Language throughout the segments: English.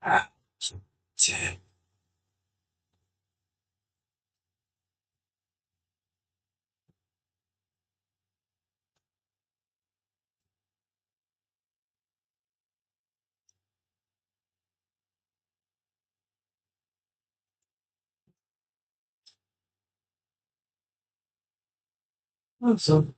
Ah, sì. Non so.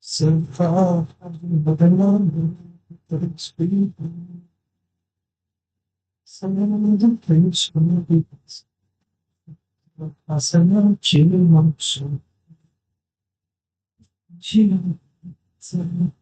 So far, but I know that it's been some of the things from the Asana Chimasu, Chimasu,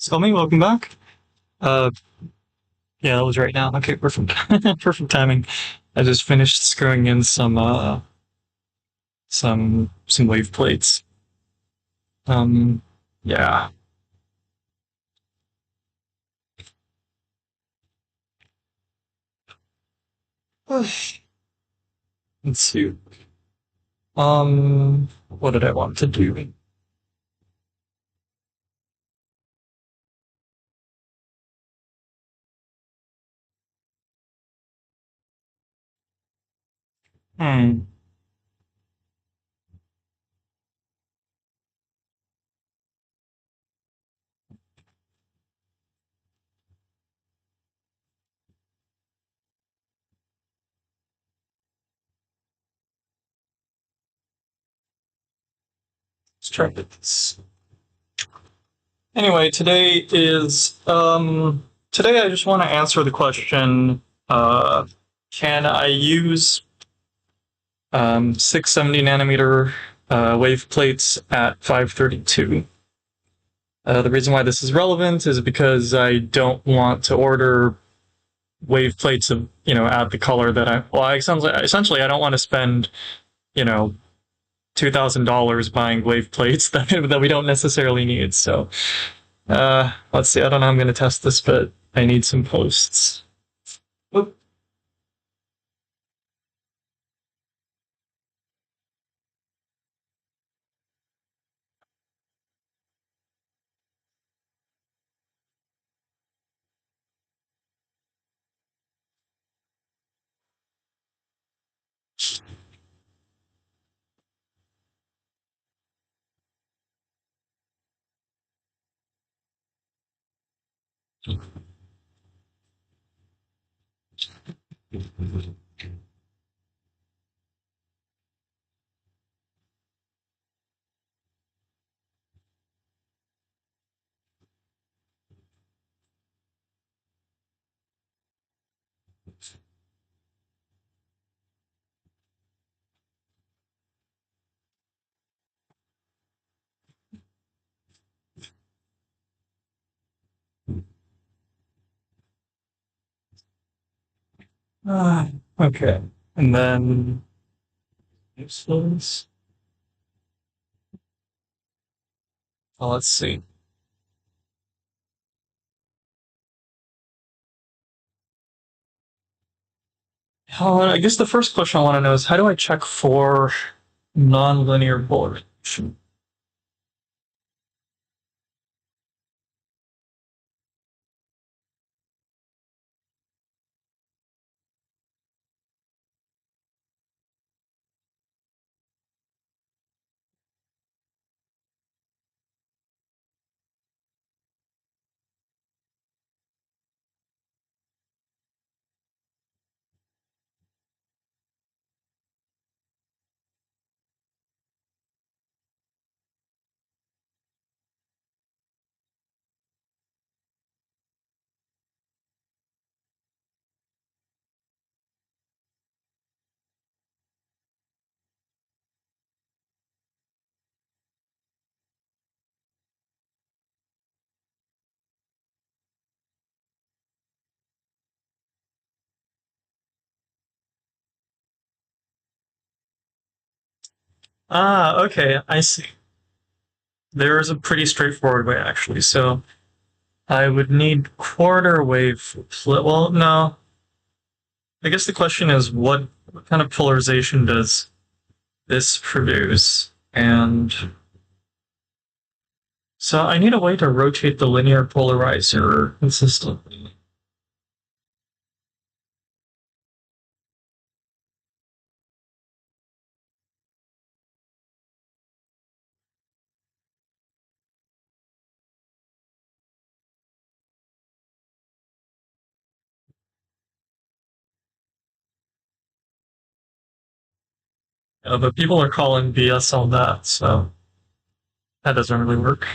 Tommy, welcome back. Uh, yeah, that was right now. Okay, perfect. Perfect timing. I just finished screwing in some wave plates. Um, yeah. Let's see. What did I want to do? Hmm. Let's try this. Anyway, today I just want to answer the question, can I use 670 nanometer wave plates at 532? The reason why this is relevant is because I don't want to order wave plates of, at the color that essentially I don't want to spend, you know, $2,000 buying wave plates that we don't necessarily need. So, let's see. I don't know how I'm going to test this, but I need some posts. Oop. Ah, okay. And then, useless. Well, let's see. Oh, I guess the first question I want to know is how do I check for nonlinear polarization? Ah, okay, I see. There is a pretty straightforward way actually. So I would need quarter wave. Well, no. I guess the question is what kind of polarization does this produce? And so I need a way to rotate the linear polarizer consistently. But people are calling BS on that, so that doesn't really work.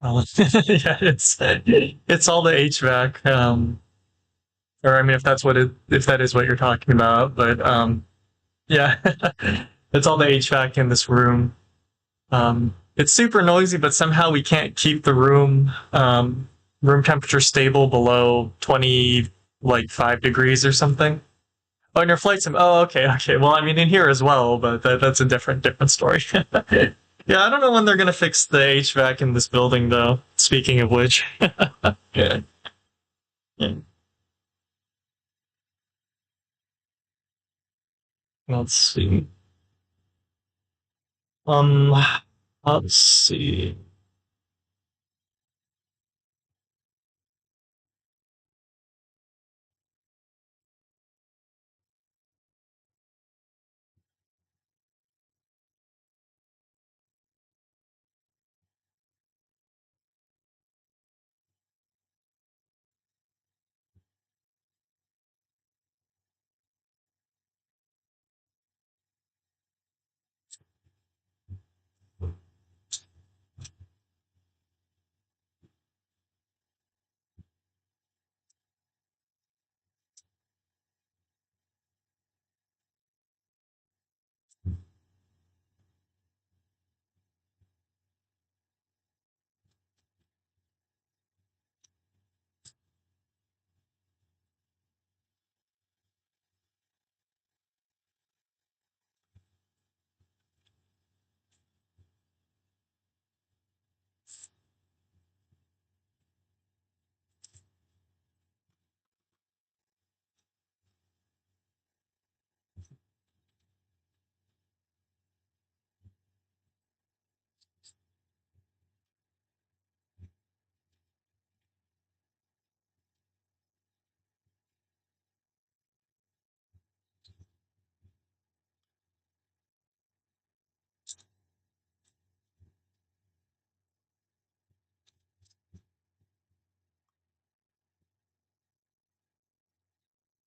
Yeah, it's all the HVAC. Or I mean, if that is what you're talking about, but yeah, it's all the HVAC in this room. It's super noisy, but somehow we can't keep the room temperature stable below 20 like 5 degrees or something. Oh, and your flight sim. Oh, okay, okay. Well, I mean, in here as well, but that's a different story. Yeah, I don't know when they're gonna fix the HVAC in this building, though. Speaking of which, yeah. Yeah. Let's see. Um, let's see.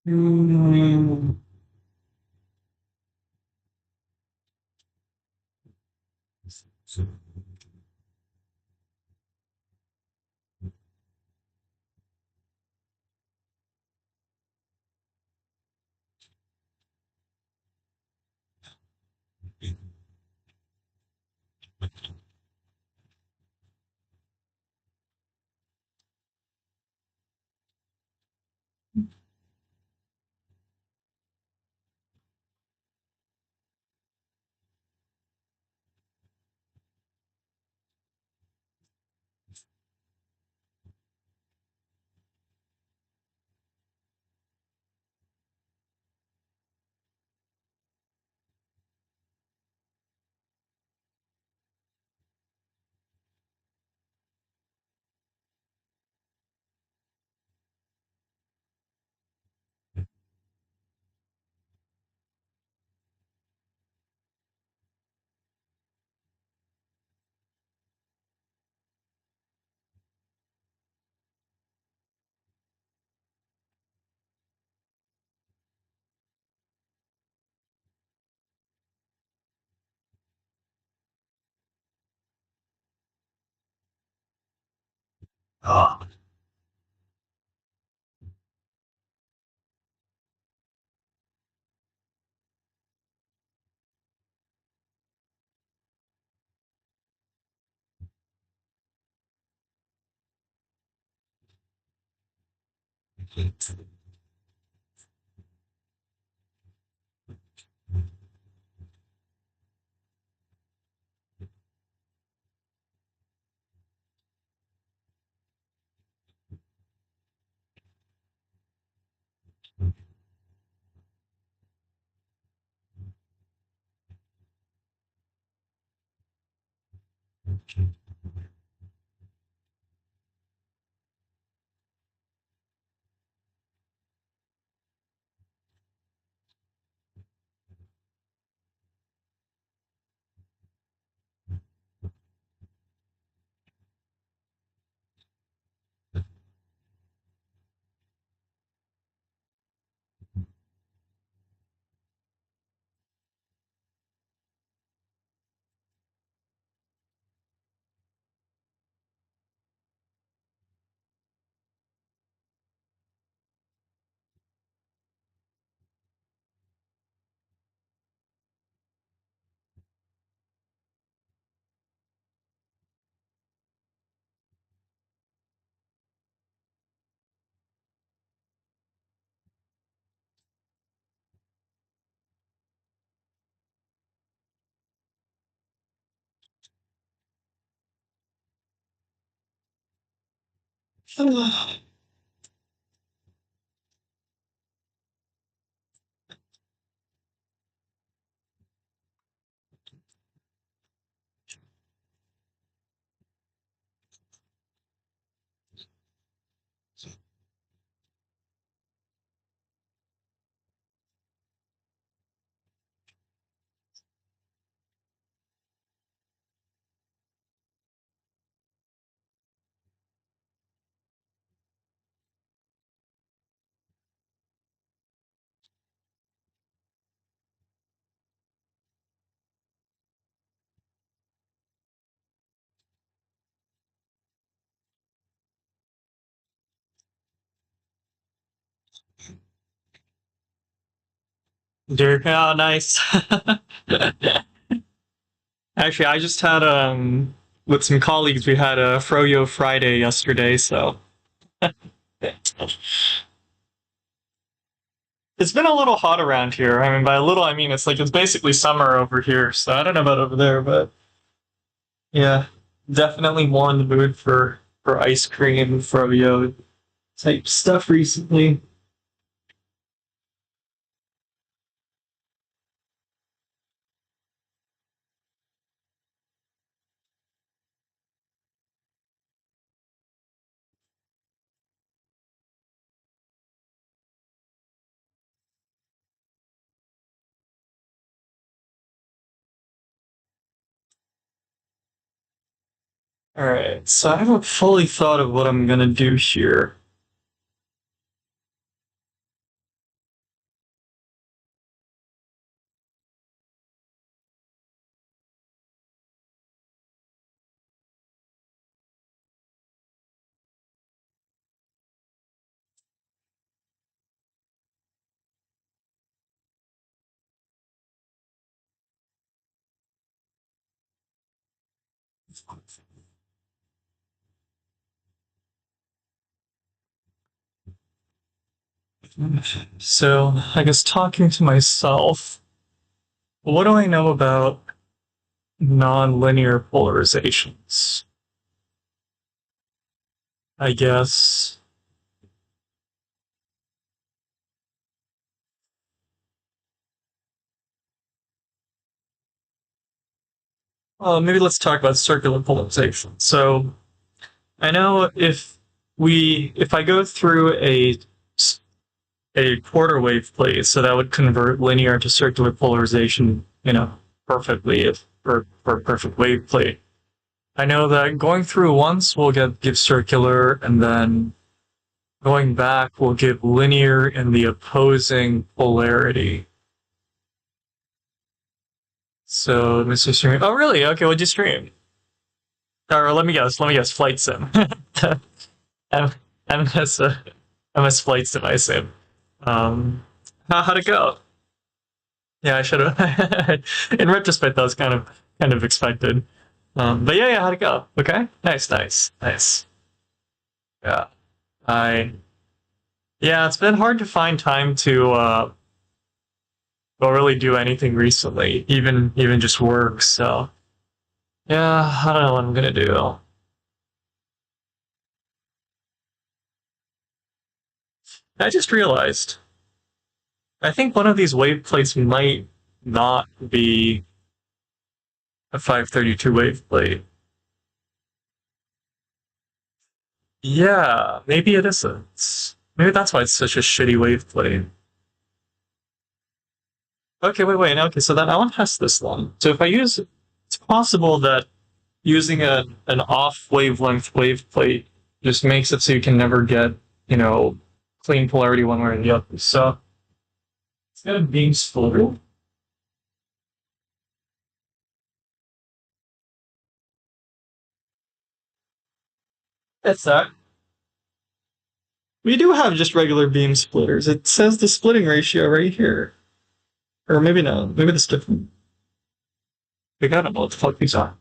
Hmm. Ah. Dear, oh, nice. Actually, I just had with some colleagues, we had a Froyo Friday yesterday, so it's been a little hot around here. I mean, by a little, I mean it's like it's basically summer over here. So I don't know about over there, but yeah, definitely more in the mood for ice cream, froyo type stuff recently. All right, so I haven't fully thought of what I'm gonna do here. So I guess talking to myself, what do I know about non-linear polarizations? I guess. Maybe let's talk about circular polarization. So I know if I go through a quarter wave plate, so that would convert linear to circular polarization, perfectly if for a perfect wave plate. I know that going through once will give circular, and then going back will give linear in the opposing polarity. So Mr. Stream. Oh really? Okay, what'd you stream? Or let me guess. Let me guess. Flight sim. M- MS MS Flight Sim, I assume. How'd it go? Yeah, I should have. In retrospect, that was kind of expected. But yeah, how'd it go? Okay, nice, nice, nice. Yeah, I yeah, it's been hard to find time to go really do anything recently, even just work. So yeah, I don't know what I'm gonna do. I just realized I think one of these wave plates might not be a 532 wave plate. Yeah, maybe it isn't. Maybe that's why it's such a shitty wave plate. Okay, wait. Okay, so then I want to test this one. So if I use, it's possible that using an off wavelength wave plate just makes it so you can never get, you know, clean polarity one way or the other. So it's got a beam splitter. That's that. We do have just regular beam splitters. It says the splitting ratio right here. Or maybe no. Maybe that's different. We gotta know what the fuck these are.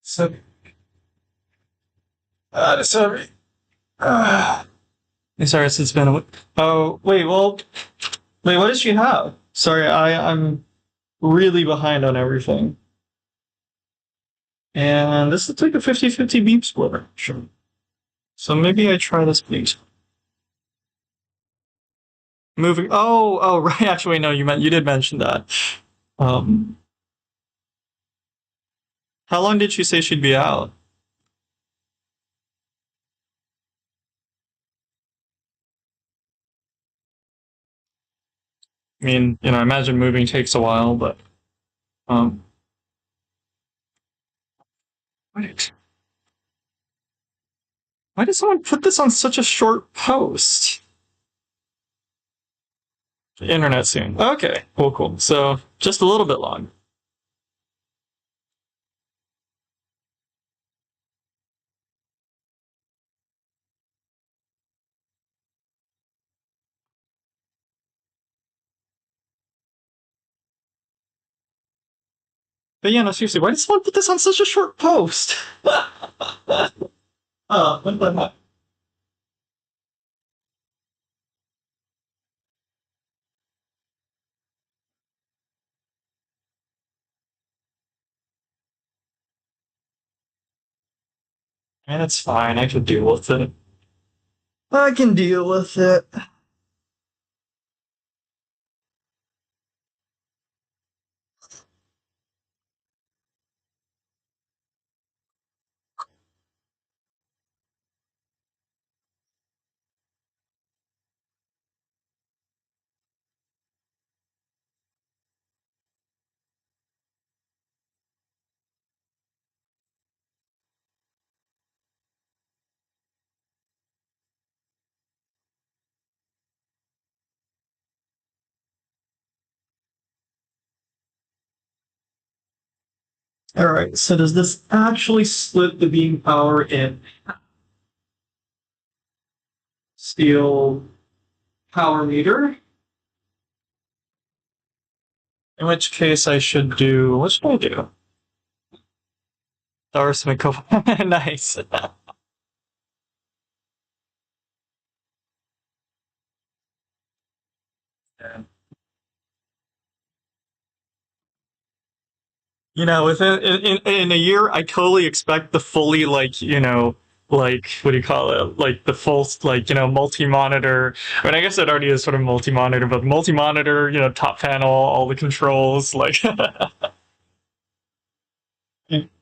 So, it's heavy. Ah. Sorry, it's been a week. Oh, wait, well, wait, what does she have? Sorry, I'm really behind on everything. And this looks like a 50-50 beam splitter. Sure. So maybe I try this beam. Moving. Oh, right. Actually, no. You did mention that. Um, how long did she say she'd be out? I mean, I imagine moving takes a while, but um, wait. Why did someone put this on such a short post? Internet soon. Okay, cool. So just a little bit long. But yeah, no, seriously, why did someone put this on such a short post? What the heck? Man, it's fine. I can deal with it. I can deal with it. Alright, so does this actually split the beam power in steel power meter? In which case I should do. What should I do? The arsenic nice. Within in a year, I totally expect the fully like what do you call it? Like the full multi-monitor. I mean, I guess it already is sort of multi-monitor, but multi-monitor, top panel, all the controls, like.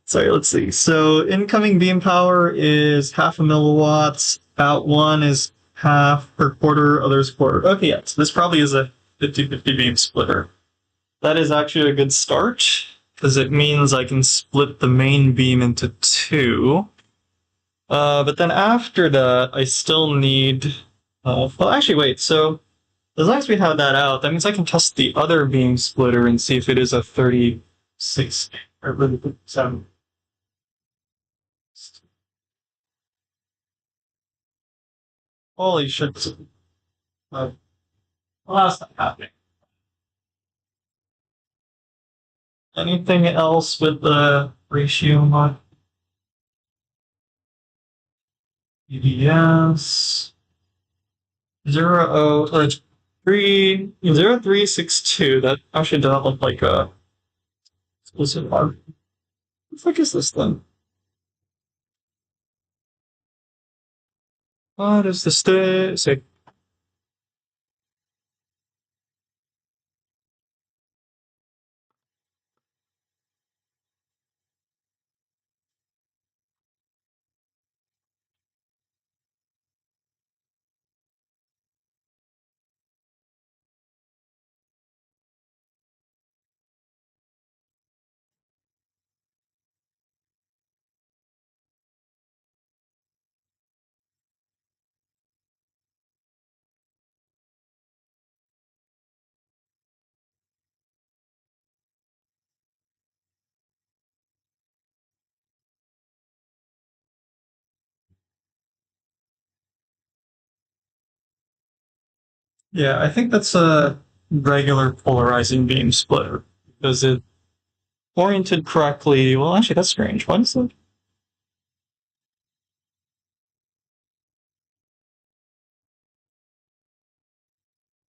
Sorry, let's see. So incoming beam power is half a milliwatts. Out one is half or quarter, others quarter. Okay, yeah. So this probably is a 50-50 beam splitter. That is actually a good start because it means I can split the main beam into two. But then after that, I still need. Well, actually, wait. So as long as we have that out, that means I can test the other beam splitter and see if it is a 36 or 7. Holy shit. Uh, well, that's not happening. Anything else with the ratio mod? EDS 0 or 3 0 3 6 2. That actually doesn't look like a explicit mod. What the fuck is this then? What is this say? Yeah, I think that's a regular polarizing beam splitter because oriented correctly. Well, actually, that's strange. What is it?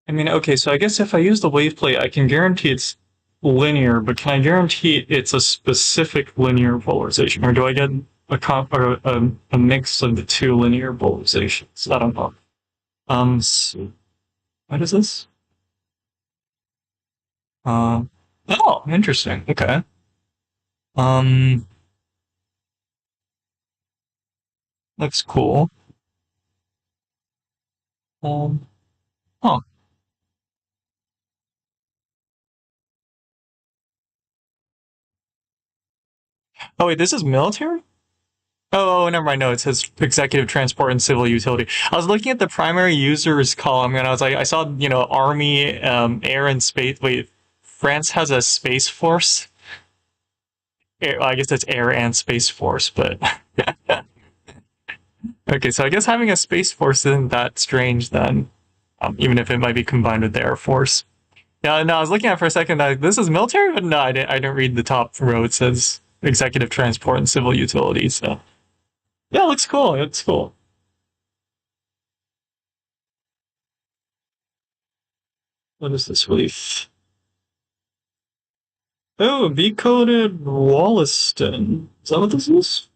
I mean, okay, so I guess if I use the wave plate, I can guarantee it's linear, but can I guarantee it's a specific linear polarization, or do I get a mix of the two linear polarizations? I don't know. So what is this? Uh, oh, interesting. Okay. Um, looks cool. Um, huh. Oh wait, this is military? Oh, never mind. No, it says executive transport and civil utility. I was looking at the primary users column and I was like, I saw, army, air and space. Wait, France has a space force. Well, I guess it's air and space force, but okay. So I guess having a space force isn't that strange then, even if it might be combined with the air force. Yeah, no, I was looking at it for a second. Like, this is military, but no, I didn't read the top row. It says executive transport and civil utilities. So yeah, it looks cool. It's cool. What is this relief? Oh, V-coded Wollaston. Is that what this is?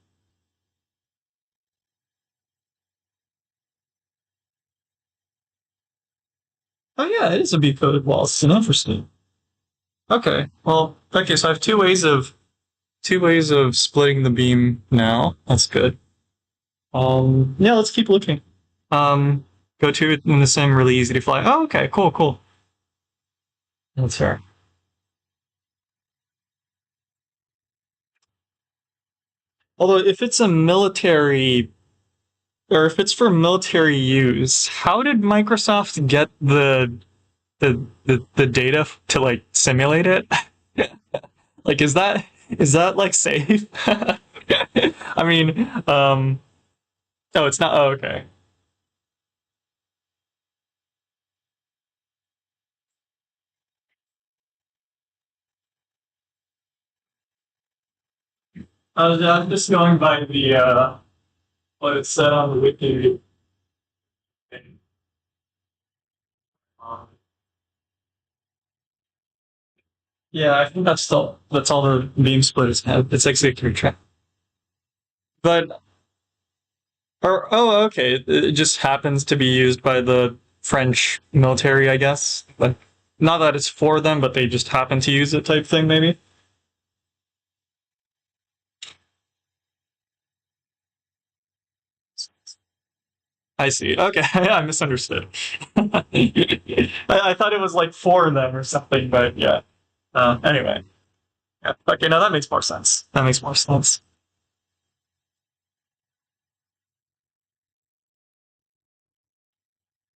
Oh yeah, it is a V-coded Wollaston. Interesting. Okay. Well, okay. So I have two ways of splitting the beam now. That's good. Yeah, let's keep looking. Go to it in the sim, really easy to fly. Oh, okay. Cool, cool. That's fair. Although, if it's a military, or if it's for military use, how did Microsoft get the data to like simulate it? Like, is that like safe? I mean, oh, it's not. Oh, okay. I'm just going by the what it said on the wiki. Um, yeah, I think that's all the beam splitters have. It's executive track. But or oh, okay, it just happens to be used by the French military, I guess. But not that it's for them, but they just happen to use it, type thing, maybe. I see. Okay, I misunderstood. I thought it was like for them or something, but yeah. Anyway, yeah. Okay, no, that makes more sense. That makes more sense.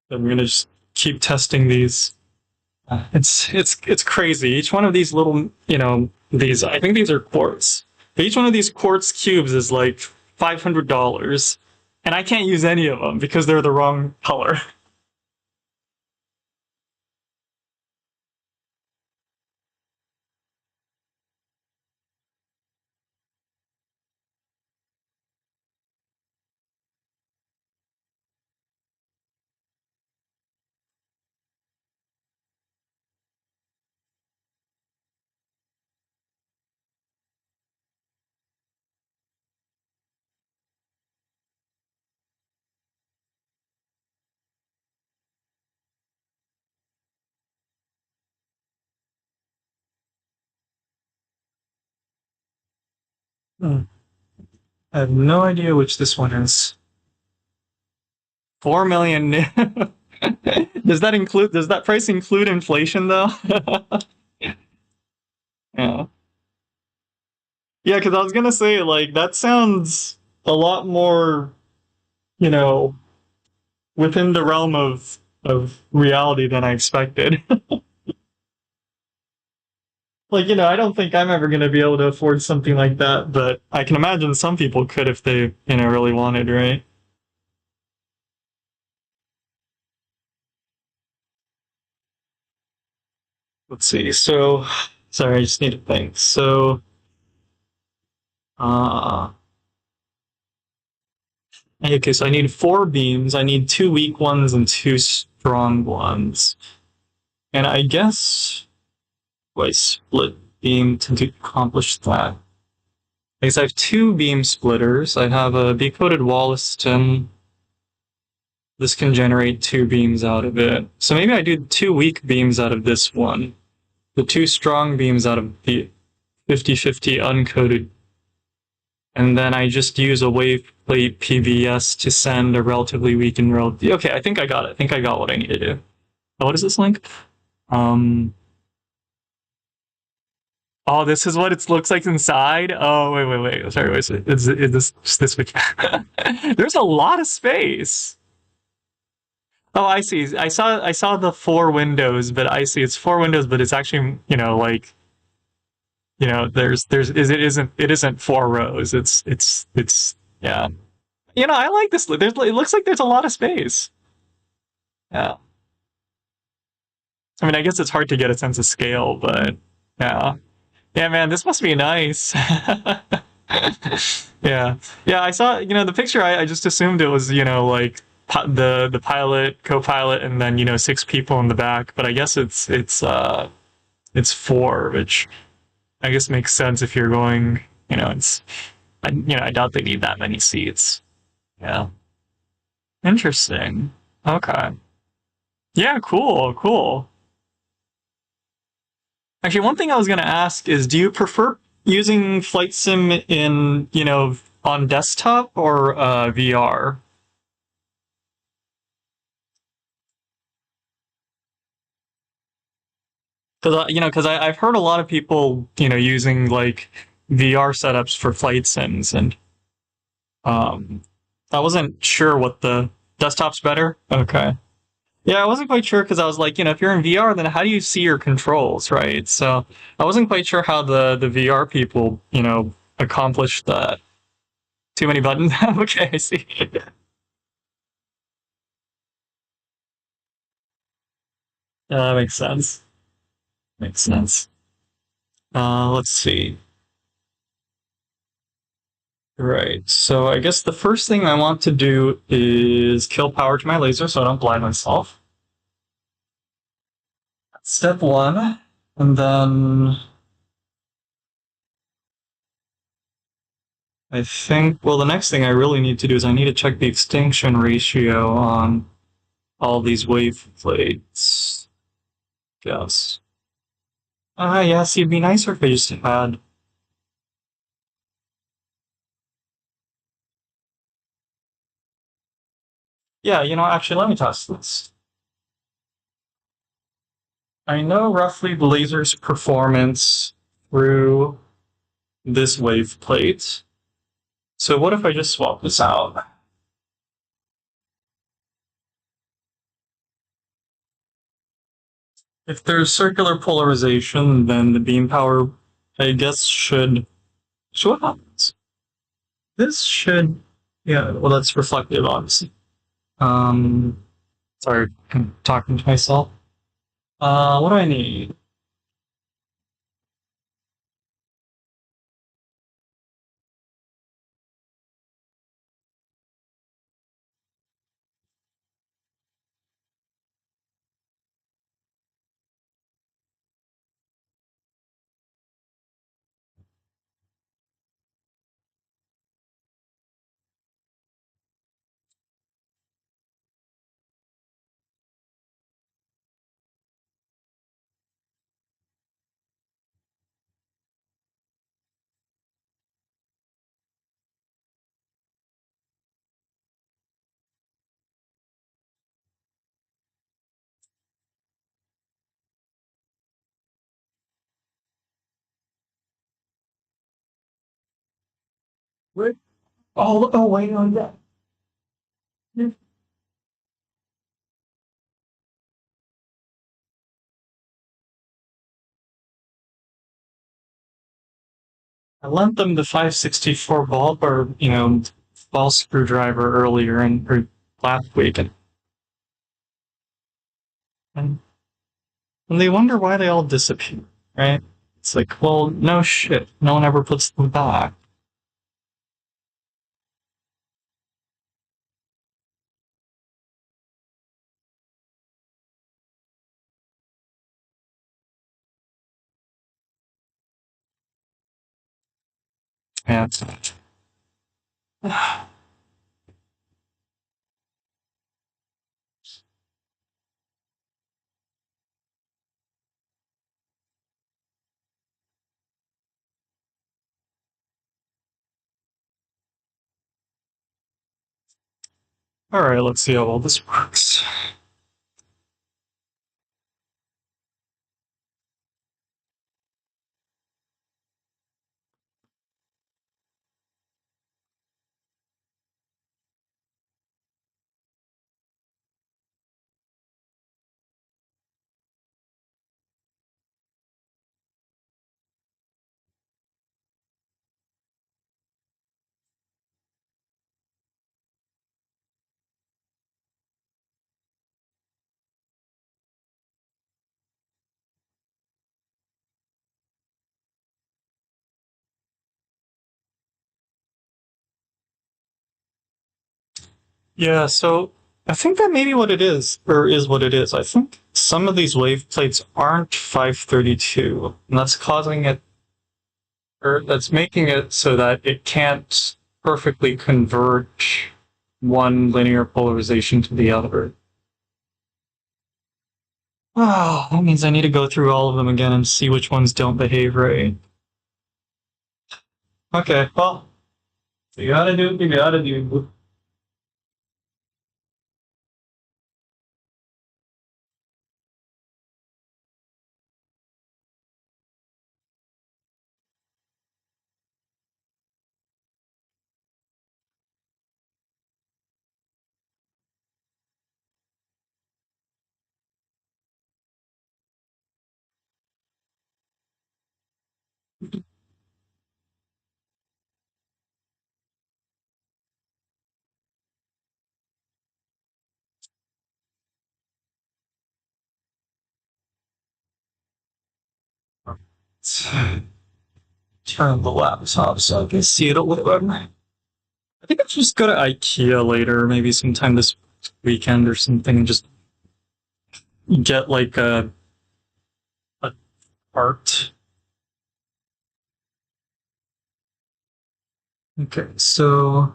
I'm gonna just keep testing these. It's crazy. Each one of these little, these I think these are quartz. Each one of these quartz cubes is like $500, and I can't use any of them because they're the wrong color. Hmm. I have no idea which this one is. 4 million. Does that price include inflation though? Yeah. Yeah, because I was gonna say, like, that sounds a lot more, you know, within the realm of reality than I expected. Like, I don't think I'm ever gonna be able to afford something like that, but I can imagine some people could if they, really wanted, right? Let's see. So Sorry, I just need to think. So, uh, okay, so I need 4 beams. I need 2 weak ones and 2 strong ones. And I guess I split beam to accomplish that. I guess I have 2 beam splitters. I have a B-coated Wollaston. This can generate 2 beams out of it. So maybe I do 2 weak beams out of this one. The 2 strong beams out of the 50/50 uncoated. And then I just use a wave plate PVS to send a relatively weak and relatively... Okay, I think I got it. I think I got what I need to do. Oh, what is this link? Oh, this is what it looks like inside? Oh, wait. Sorry, wait. Is this which... There's a lot of space. Oh, I see. I saw the 4 windows, but I see it's 4 windows, but it's actually, like, it isn't 4 rows. It's yeah. I like this. It looks like there's a lot of space. Yeah. I mean, I guess it's hard to get a sense of scale, but yeah. Yeah, man, this must be nice. Yeah. Yeah, I saw, the picture, I just assumed it was, like the pilot, co-pilot, and then, 6 people in the back, but I guess it's 4, which I guess makes sense if you're going, I doubt they need that many seats. Yeah. Interesting. Okay. Yeah, cool. Actually, one thing I was going to ask is, do you prefer using Flight Sim in, on desktop or VR? Because I've heard a lot of people, using like VR setups for flight sims, and I wasn't sure what the desktop's better. Okay. Yeah, I wasn't quite sure because I was like, if you're in VR, then how do you see your controls, right? So I wasn't quite sure how the VR people, accomplished that. Too many buttons. Okay, I see. That makes sense. Makes sense. Let's see. Right. So I guess the first thing I want to do is kill power to my laser so I don't blind myself. Step 1. And then I think, well, the next thing I really need to do is I need to check the extinction ratio on all these wave plates. Yes. Yeah, see, it'd be nicer if I just had... Yeah, actually, let me test this. I know roughly the laser's performance through this wave plate. So what if I just swap this out? If there's circular polarization, then the beam power, I guess, should... So what happens? This should... Yeah, well, that's reflective, obviously. Sorry, I'm talking to myself. What do I need? Wait. Oh, wait on that. I lent them the 564 bulb, or, ball screwdriver earlier or last week, and they wonder why they all disappear, right? It's like, well, no shit. No one ever puts them back. Yeah. Alright, let's see how all this works. Yeah, so I think that maybe what it is, or is what it is. I think some of these wave plates aren't 532, and that's causing it, or that's making it so that it can't perfectly convert one linear polarization to the other. Oh, that means I need to go through all of them again and see which ones don't behave right. Okay, well, you gotta do what you gotta do. Turn the laptop so I can see it a little bit. I think I'll just go to IKEA later, maybe sometime this weekend or something, and just get like a art. Okay, so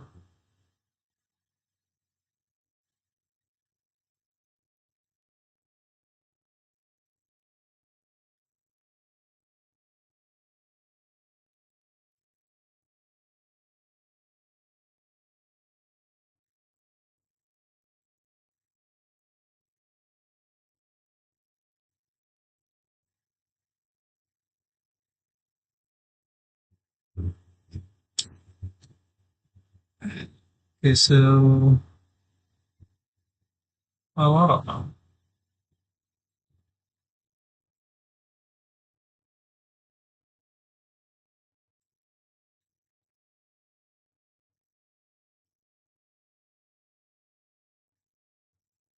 okay, so well, I don't know.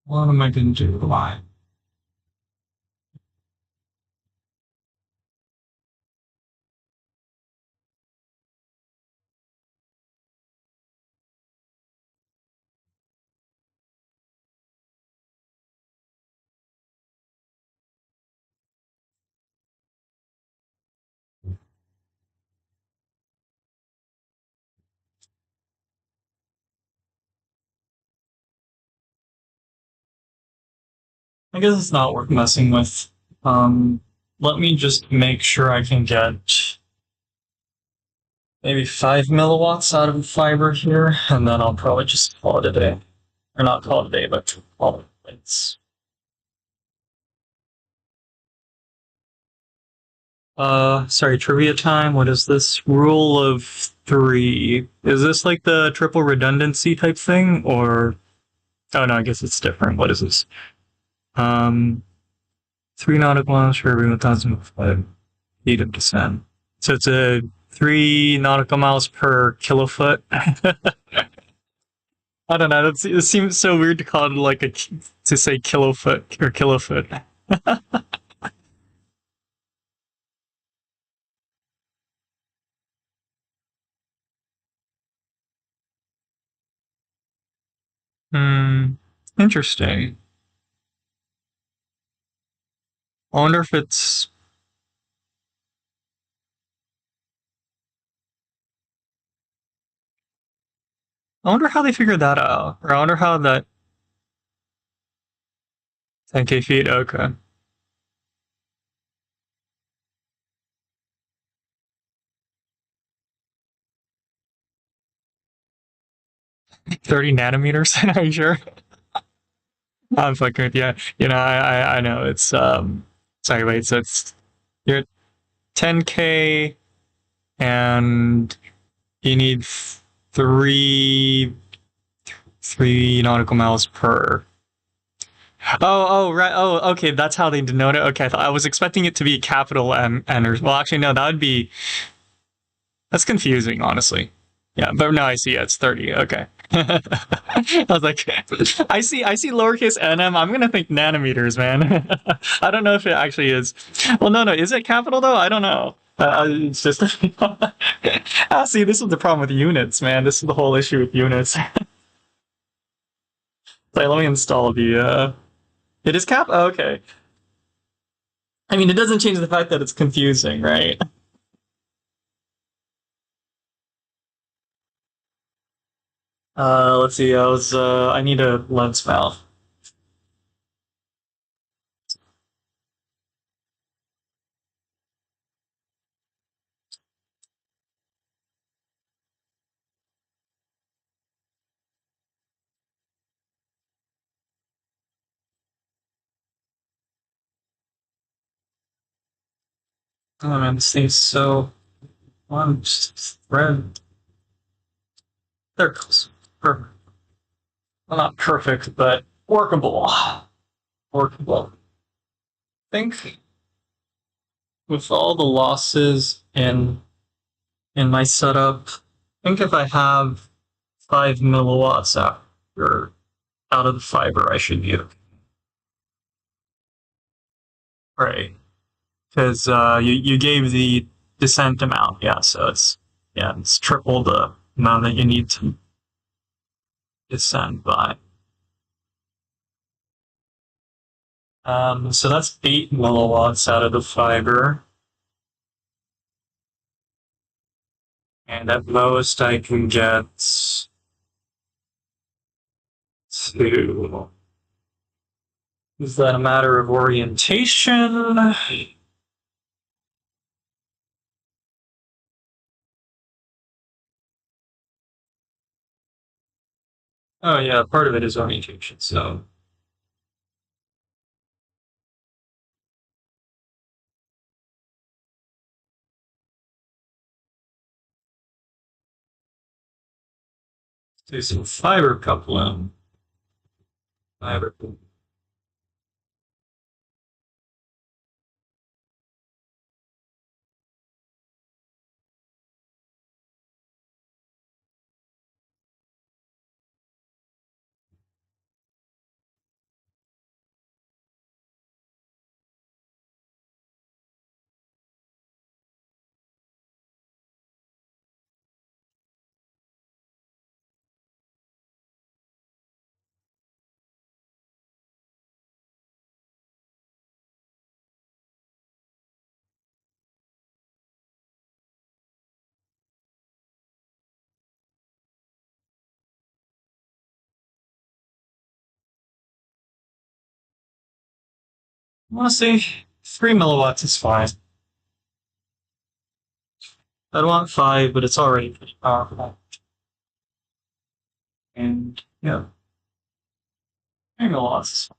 What am I gonna do? Why? I guess it's not worth messing with. Um, Let me just make sure I can get maybe 5 milliwatts out of fiber here, and then I'll probably just call it a day. Or not call it a day, but call it quits. Sorry, trivia time. What is this? Rule of three. Is this like the triple redundancy type thing, or? Oh no, I guess it's different. What is this? Um, 3 nautical miles for every 1,005 feet of descent. So it's a 3 nautical miles per kilofoot. I don't know. It seems so weird to call it like to say kilofoot or kilofoot. Hmm. Interesting. I wonder if it's. I wonder how they figured that out. Or I wonder how that 10K feet. Okay. 30 nanometers. Are you sure? I'm fucking with you. You know, I know it's sorry, wait, so it's you're at 10K and you need three three nautical miles per. Oh, right. Oh, okay. That's how they denote it. Okay, I was expecting it to be capital M, or well, actually, no. That would be that's confusing, honestly. Yeah, but no, I see. Yeah, it's 30. Okay. I was like, I see lowercase nm. I'm gonna think nanometers, man. I don't know if it actually is. Well, no. Is it capital though? I don't know. It's just. See, this is the problem with units, man. This is the whole issue with units. Like, let me install the. It is cap. Oh, okay. I mean, it doesn't change the fact that it's confusing, right? Let's see. I need a lens mount. Oh man, this thing's so. I'm just thread. There it goes. Perfect. Well, not perfect, but workable. Workable. I think with all the losses in my setup, I think if I have 5 milliwatts out of the fiber, I should be okay. Right. Because you gave the descent amount, yeah. So it's triple the amount that you need to descend by. So that's 8 milliwatts out of the fiber, and at most I can get to. Is that a matter of orientation? Oh yeah, part of it is orientation. So do some fiber coupling. Fiber. Honestly, 3 milliwatts is fine. I don't want 5, but it's already pretty powerful. And yeah, 3 milliwatts is fine.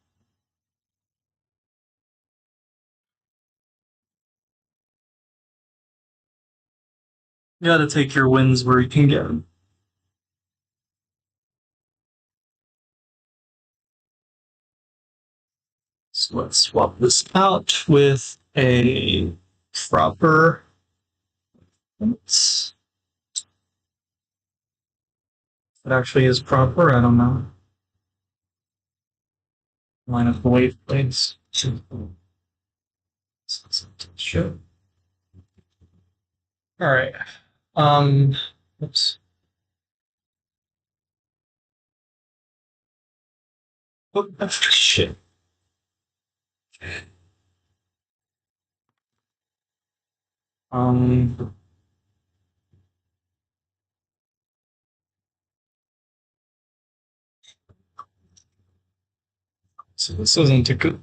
You gotta take your wins where you can get them. So let's swap this out with a proper. Oops. It actually is proper. I don't know. Line up the wave plates. Sure. All right. Oops. Oh, shit. Um, so this isn't a good.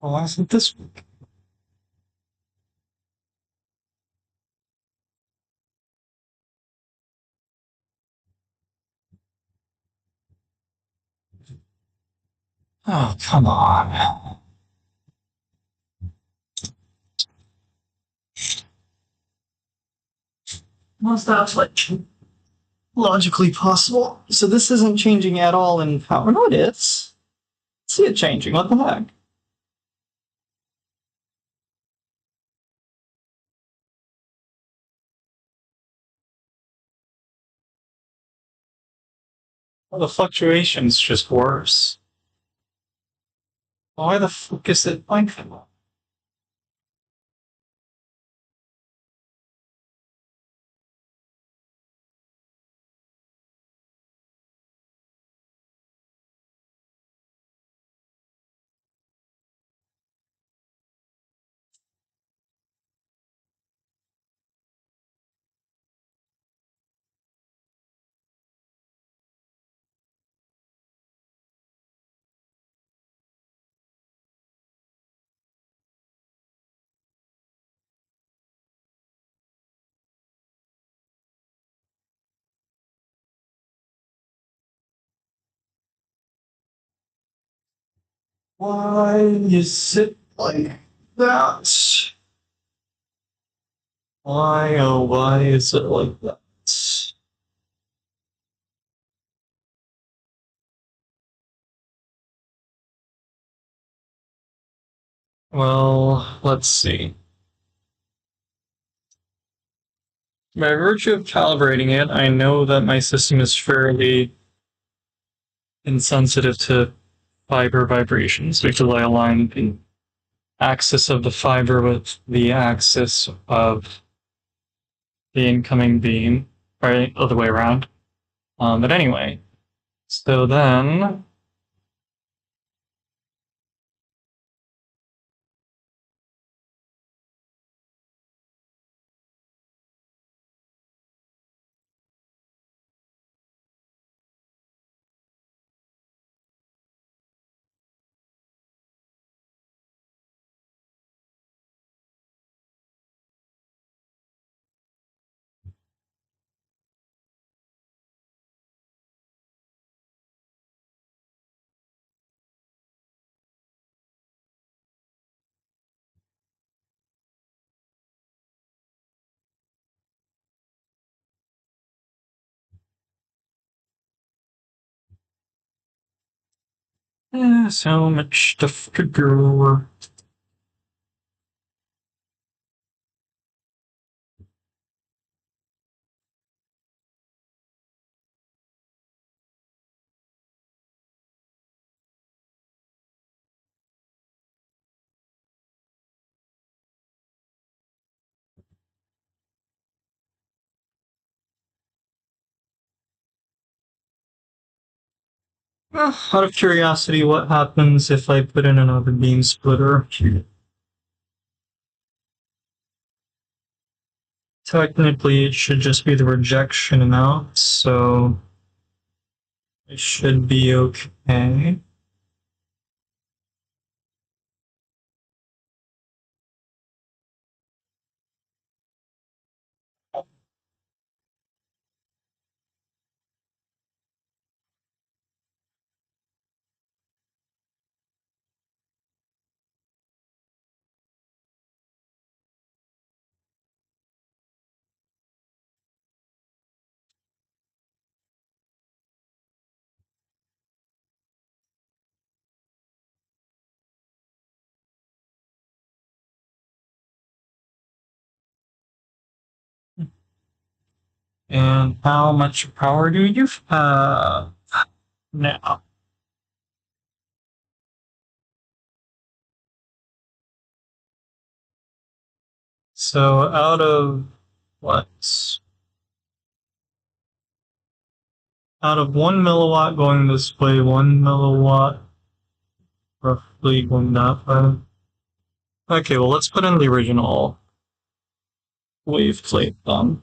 Why isn't this? Oh, come on. Well, that's like logically possible. So this isn't changing at all in power. No, it is. See it changing. What the heck? Well, the fluctuation's just worse. Why the fuck is it like that? Why is it like that? Why, oh, why is it like that? Well, let's see. By virtue of calibrating it, I know that my system is fairly insensitive to fiber vibrations because I align the axis of the fiber with the axis of the incoming beam, right? Other way around. But anyway, so then. So much stuff to do. Well, out of curiosity, what happens if I put in another beam splitter? Technically, it should just be the rejection amount, so it should be okay. And how much power do you have now? So out of what? Out of 1 milliwatt going this way, 1 milliwatt roughly going that way. Okay, well, let's put in the original wave plate then.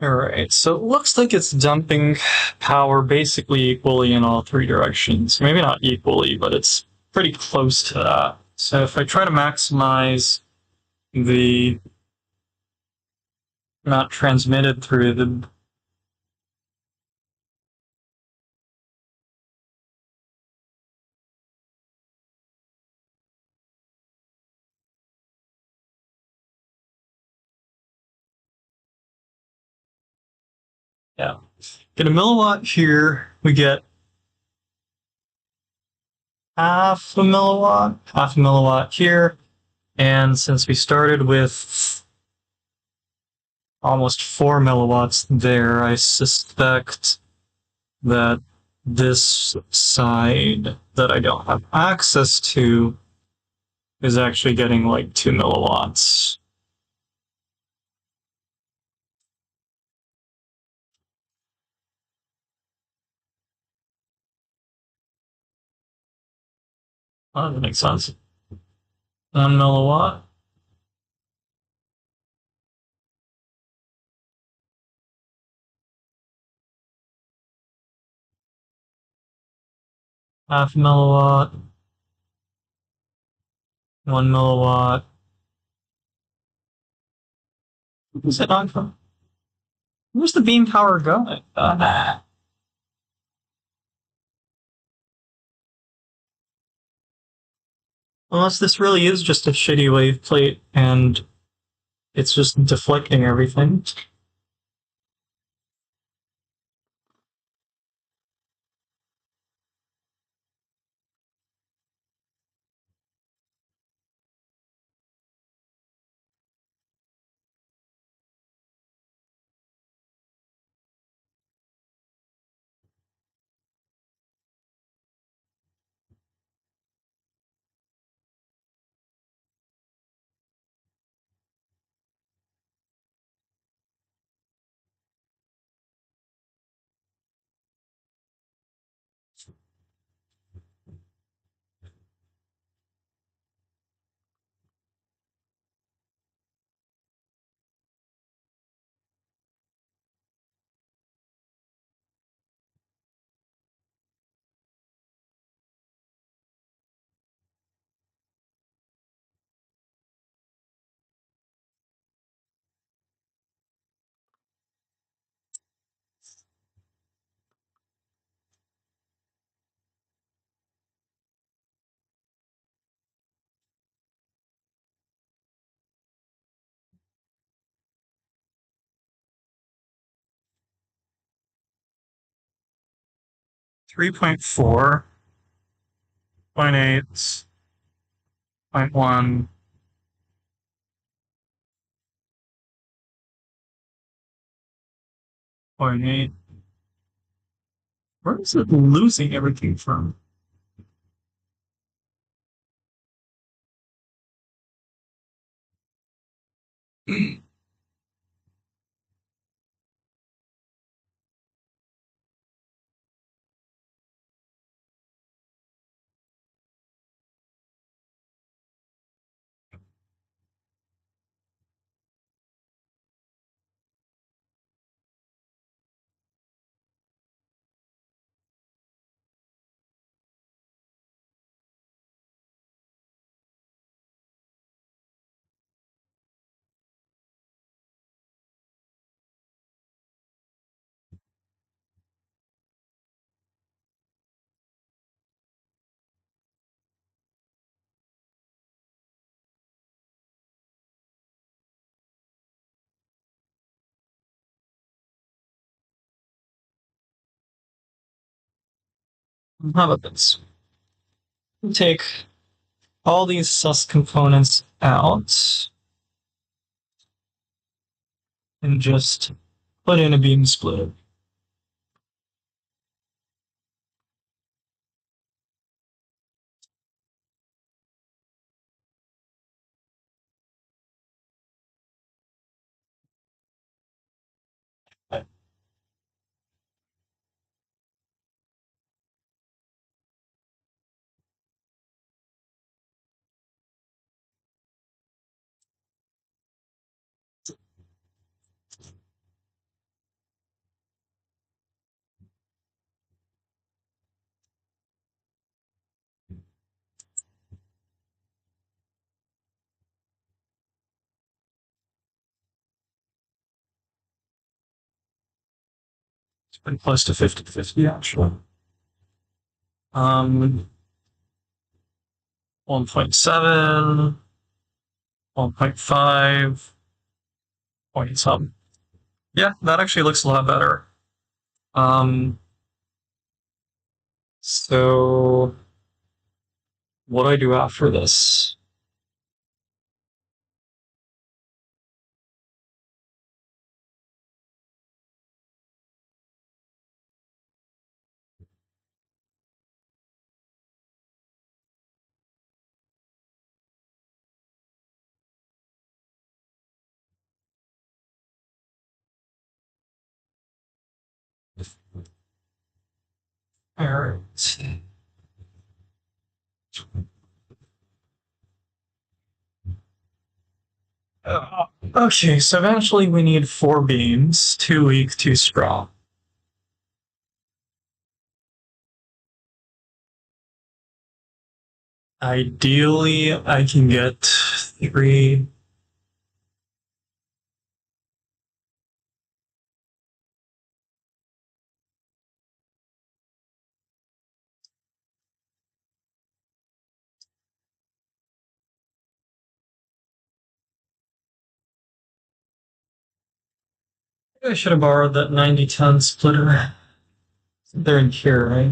Alright, so it looks like it's dumping power basically equally in all three directions. Maybe not equally, but it's pretty close to that. So if I try to maximize the amount transmitted through the yeah. Get a milliwatt here, we get half a milliwatt here, and since we started with almost 4 milliwatts there, I suspect that this side that I don't have access to is actually getting like 2 milliwatts. Oh, that makes sense. 1 milliwatt. Half milliwatt. 1 milliwatt. Where's it on from? Where's the beam power going? Unless this really is just a shitty wave plate and it's just deflecting everything. .4, 0.8, 0.1. Point 0.8. Where is it losing everything from? How about this? Take all these sus components out and just put in a beam splitter. It's pretty close to 50-50 actually. 1.7, 1.5, point some. Yeah, that actually looks a lot better. So what do I do after this? All right. Okay, so eventually we need 4 beams, 2 weak, 2 strong. Ideally, I can get 3. I should have borrowed that 90-10 splitter. They're in here, right?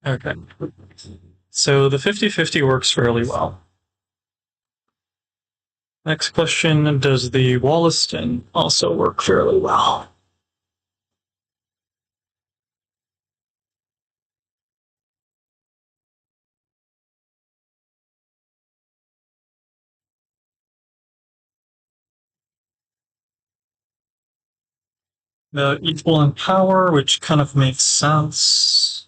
Okay. So the 50-50 works fairly well. Next question, does the Wollaston also work fairly well? Equal in power, which kind of makes sense.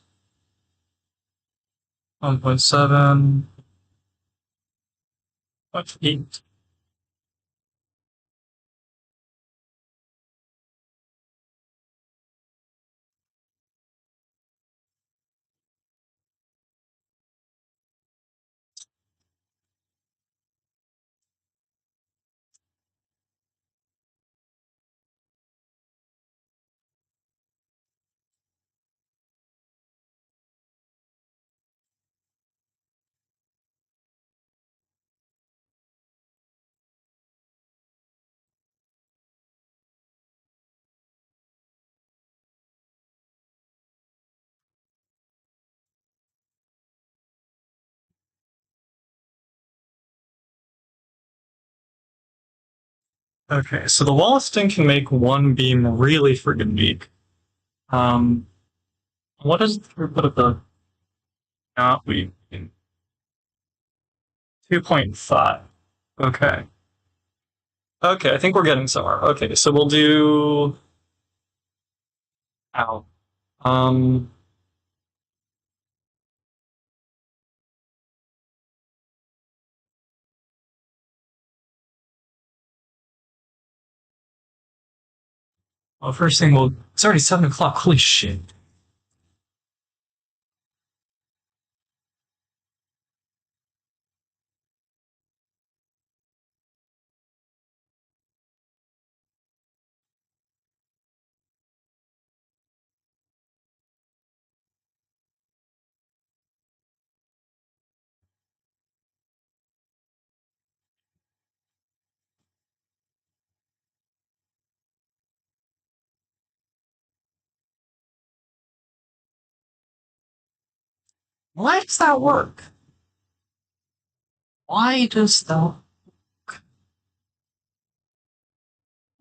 1.7, 0.8. Okay, so the Wollaston can make 1 beam really friggin' weak. What is the throughput of the not weak? 2.5. Okay. Okay, I think we're getting somewhere. Okay, so we'll do. Ow. Um. Well, first thing we'll. It's already 7 o'clock. Holy shit. Why does that work? Why does that? I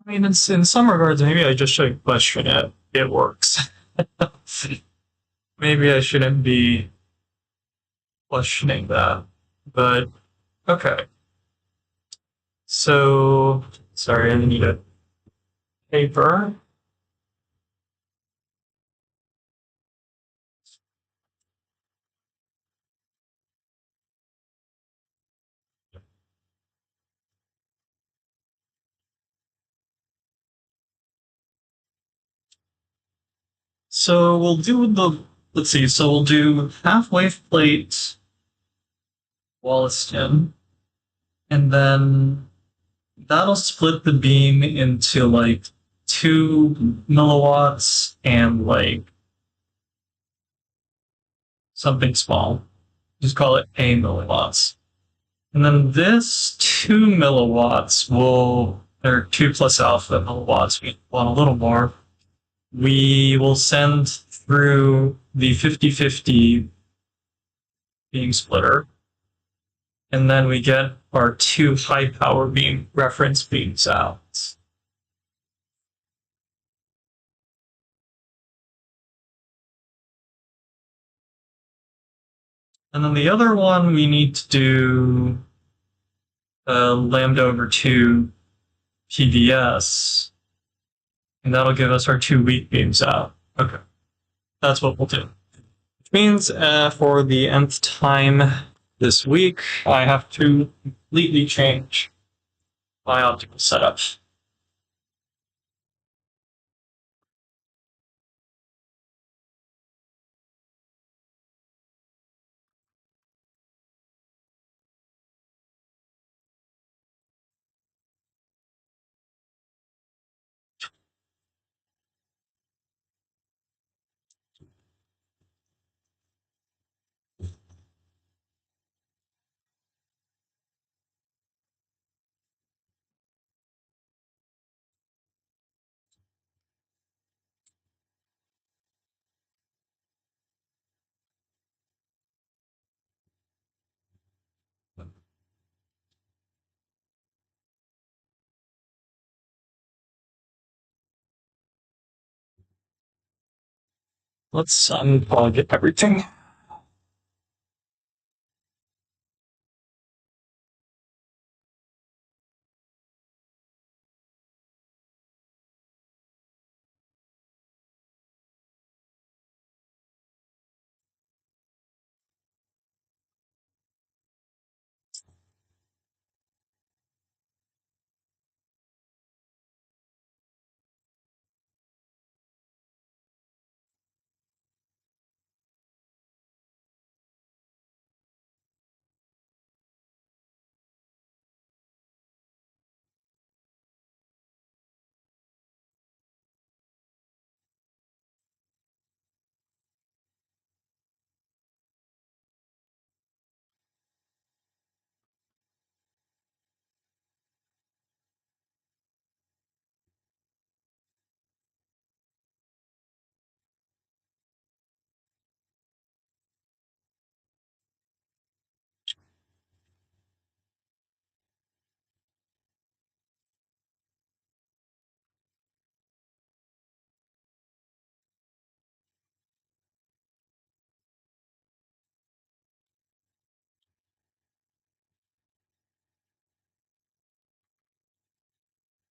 mean, it's, in some regards, maybe I just shouldn't question it. It works. Maybe I shouldn't be questioning that. But, okay. So, sorry, I need a paper. So we'll do the, let's see, so we'll do half wave plate Wollaston, and then that'll split the beam into like 2 milliwatts and like something small. Just call it A milliwatts. And then this 2 milliwatts will, or 2 plus alpha milliwatts, we want a little more. We will send through the 50-50 beam splitter. And then we get our 2 high power beam reference beams out. And then the other one we need to do lambda over 2 PVS. And that'll give us our 2 weak beams out. Okay. That's what we'll do. Which means for the nth time this week, I have to completely change my optical setup. Let's unplug everything.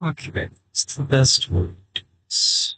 Okay, it's the best way to do this.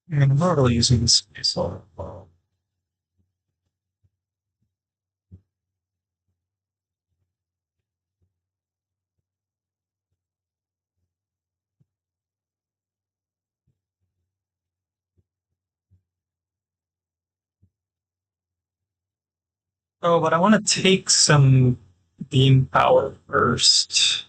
And I'm not really using the space a lot. Well. Oh, but I want to take some beam power first.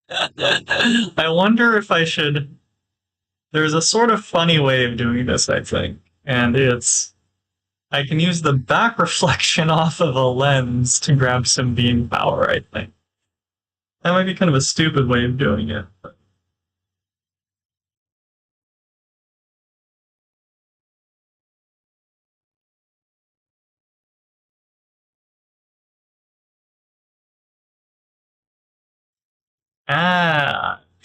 I wonder if I should. There's a sort of funny way of doing this, I think. And it's I can use the back reflection off of a lens to grab some beam power, I think. That might be kind of a stupid way of doing it.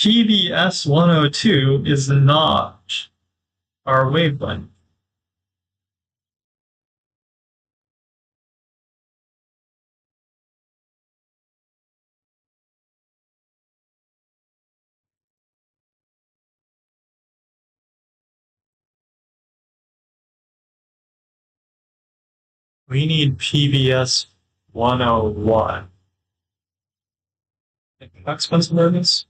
PBS 102 is not our wavelength. We need PBS 101. How expensive are these?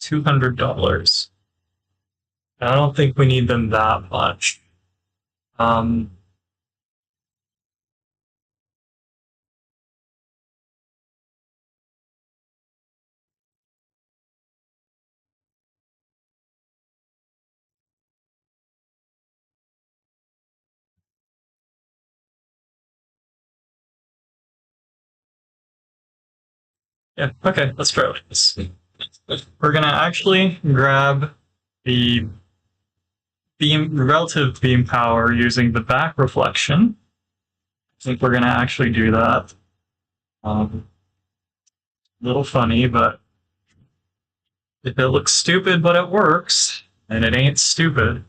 $200. I don't think we need them that much. Um, yeah, okay, let's try this. We're gonna actually grab the relative beam power using the back reflection. I think we're gonna actually do that. A little funny, but if it looks stupid but it works, then it ain't stupid.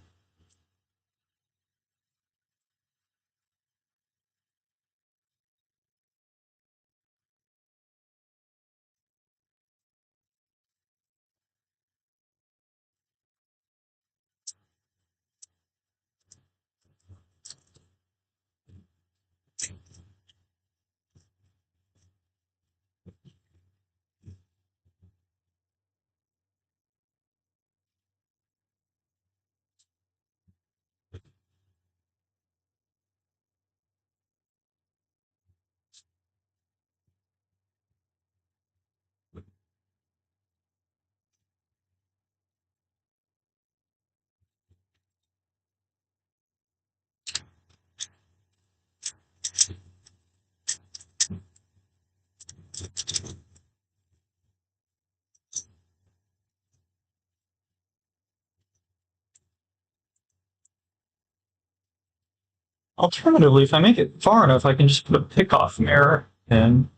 Alternatively, if I make it far enough, I can just put a pick-off mirror in.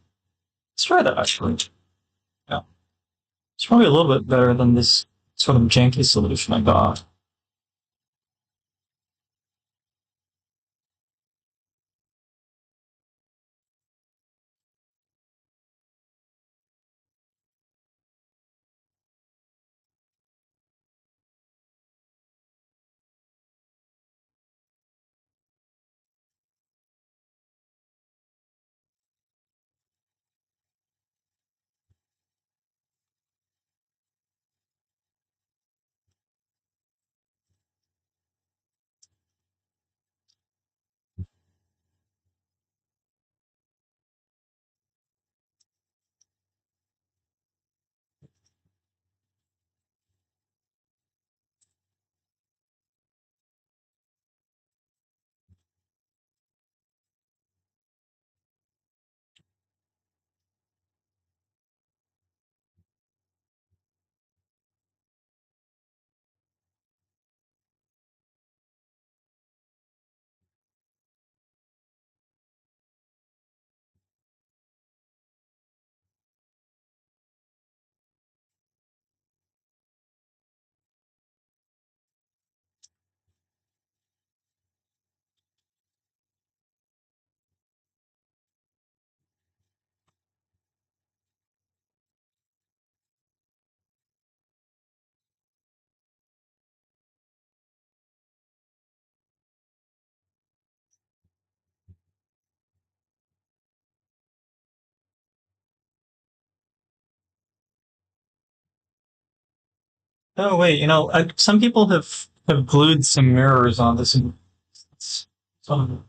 Let's try that actually. Yeah. It's probably a little bit better than this sort of janky solution I got. Oh wait, some people have glued some mirrors on this. Some,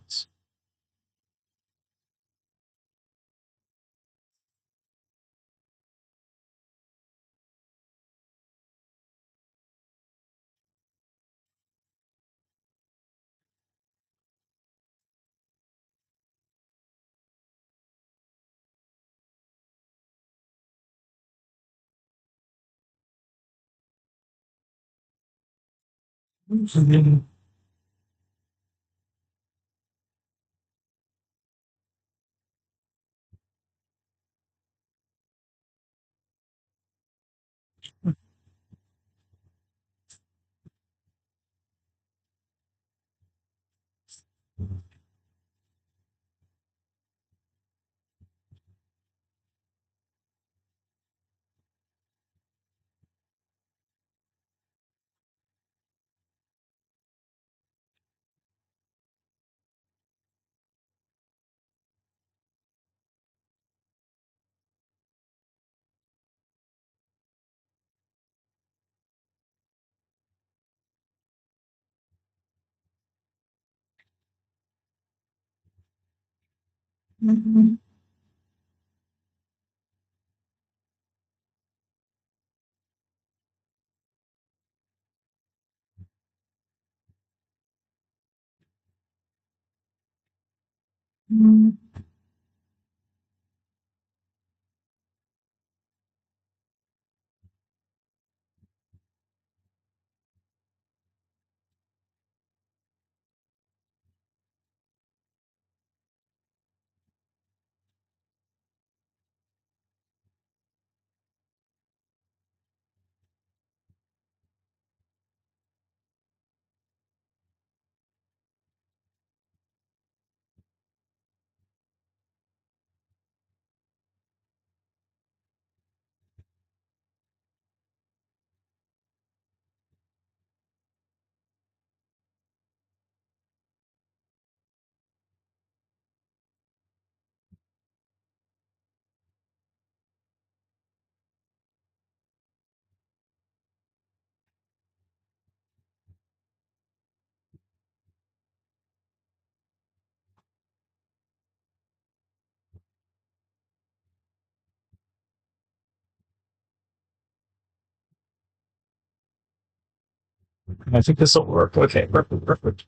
I think this will work. Okay, perfect, perfect,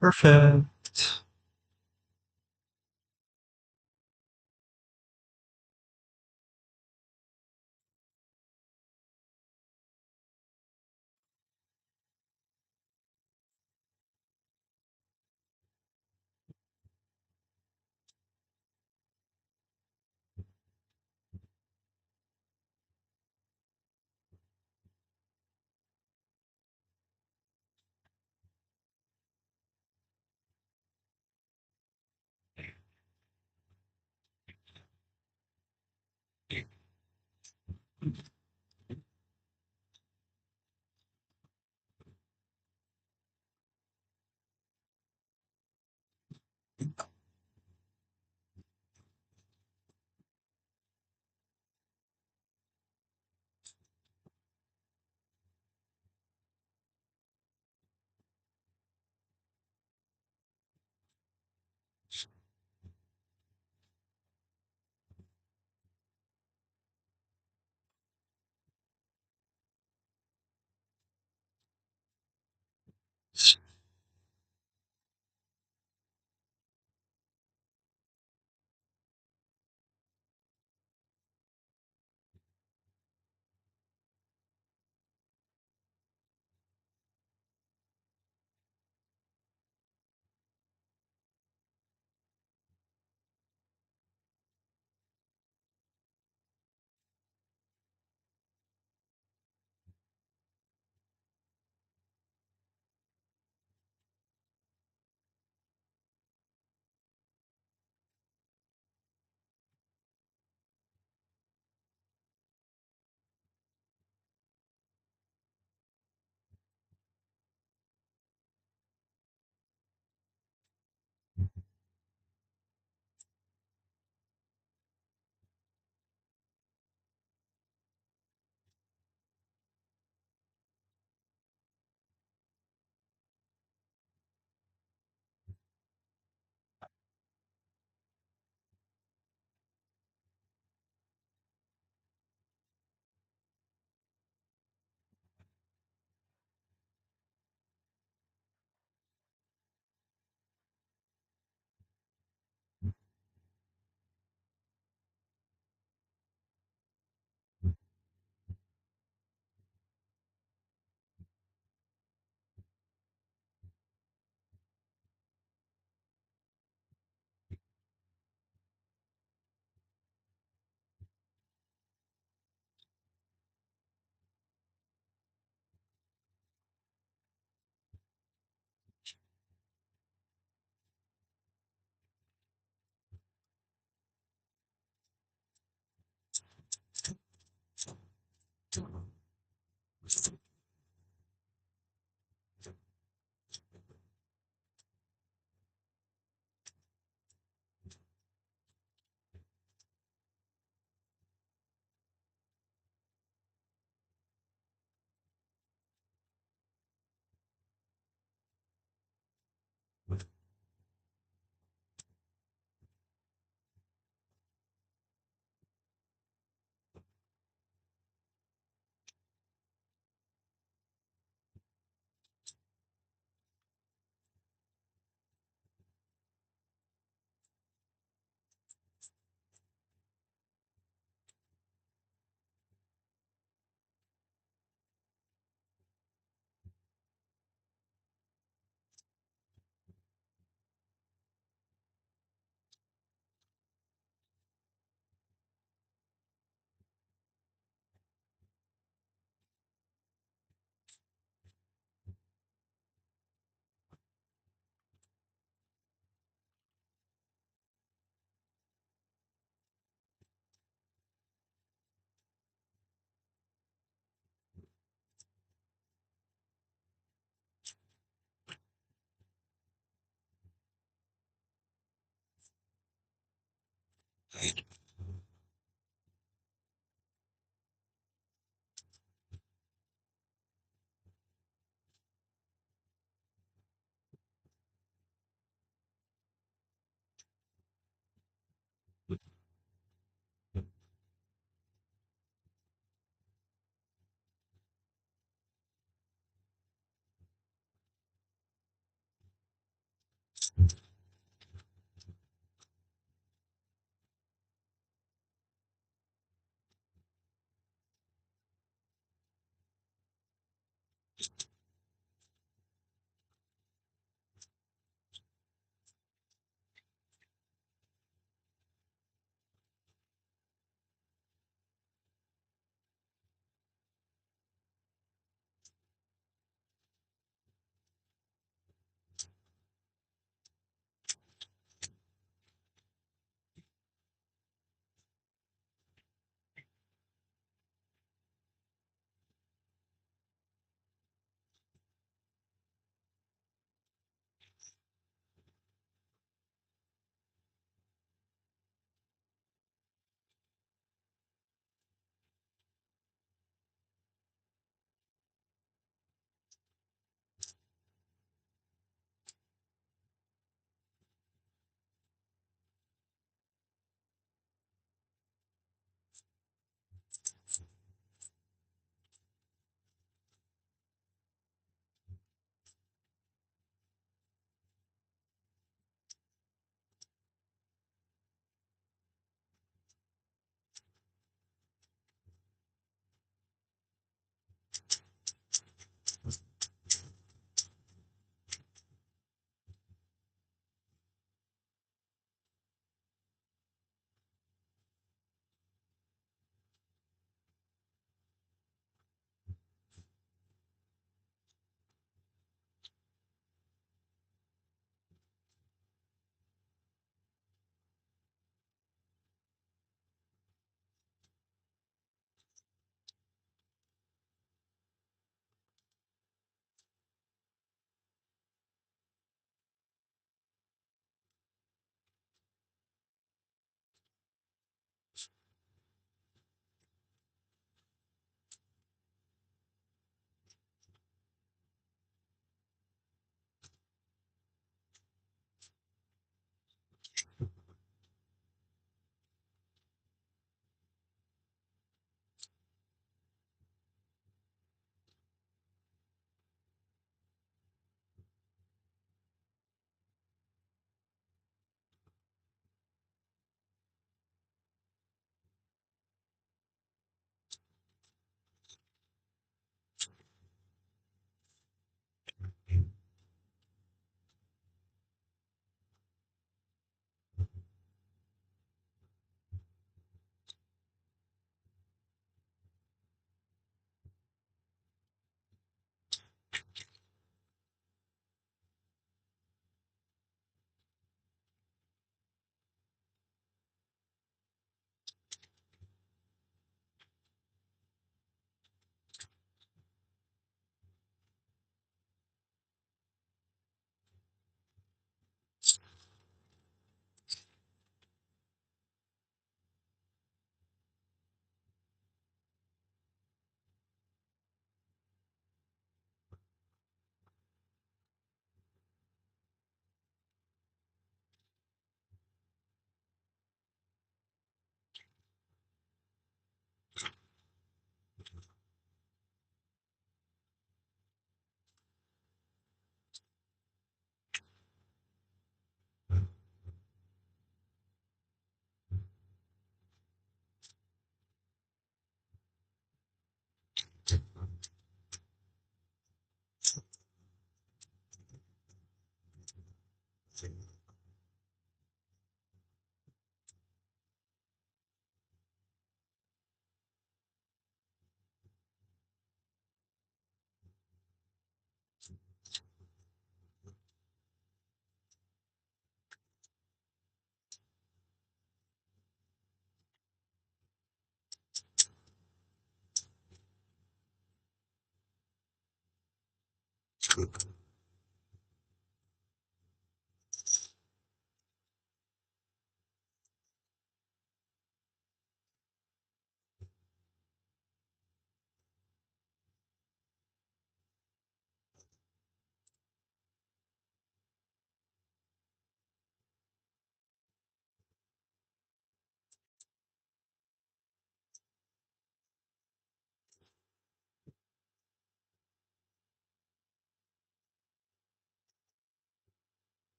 perfect.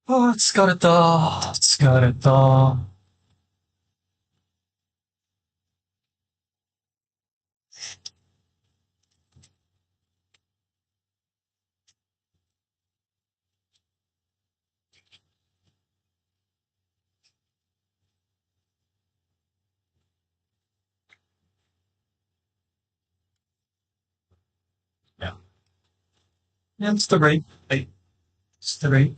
ああ、疲れた。疲れた。Yeah. Yeah, it's the right. It's the right.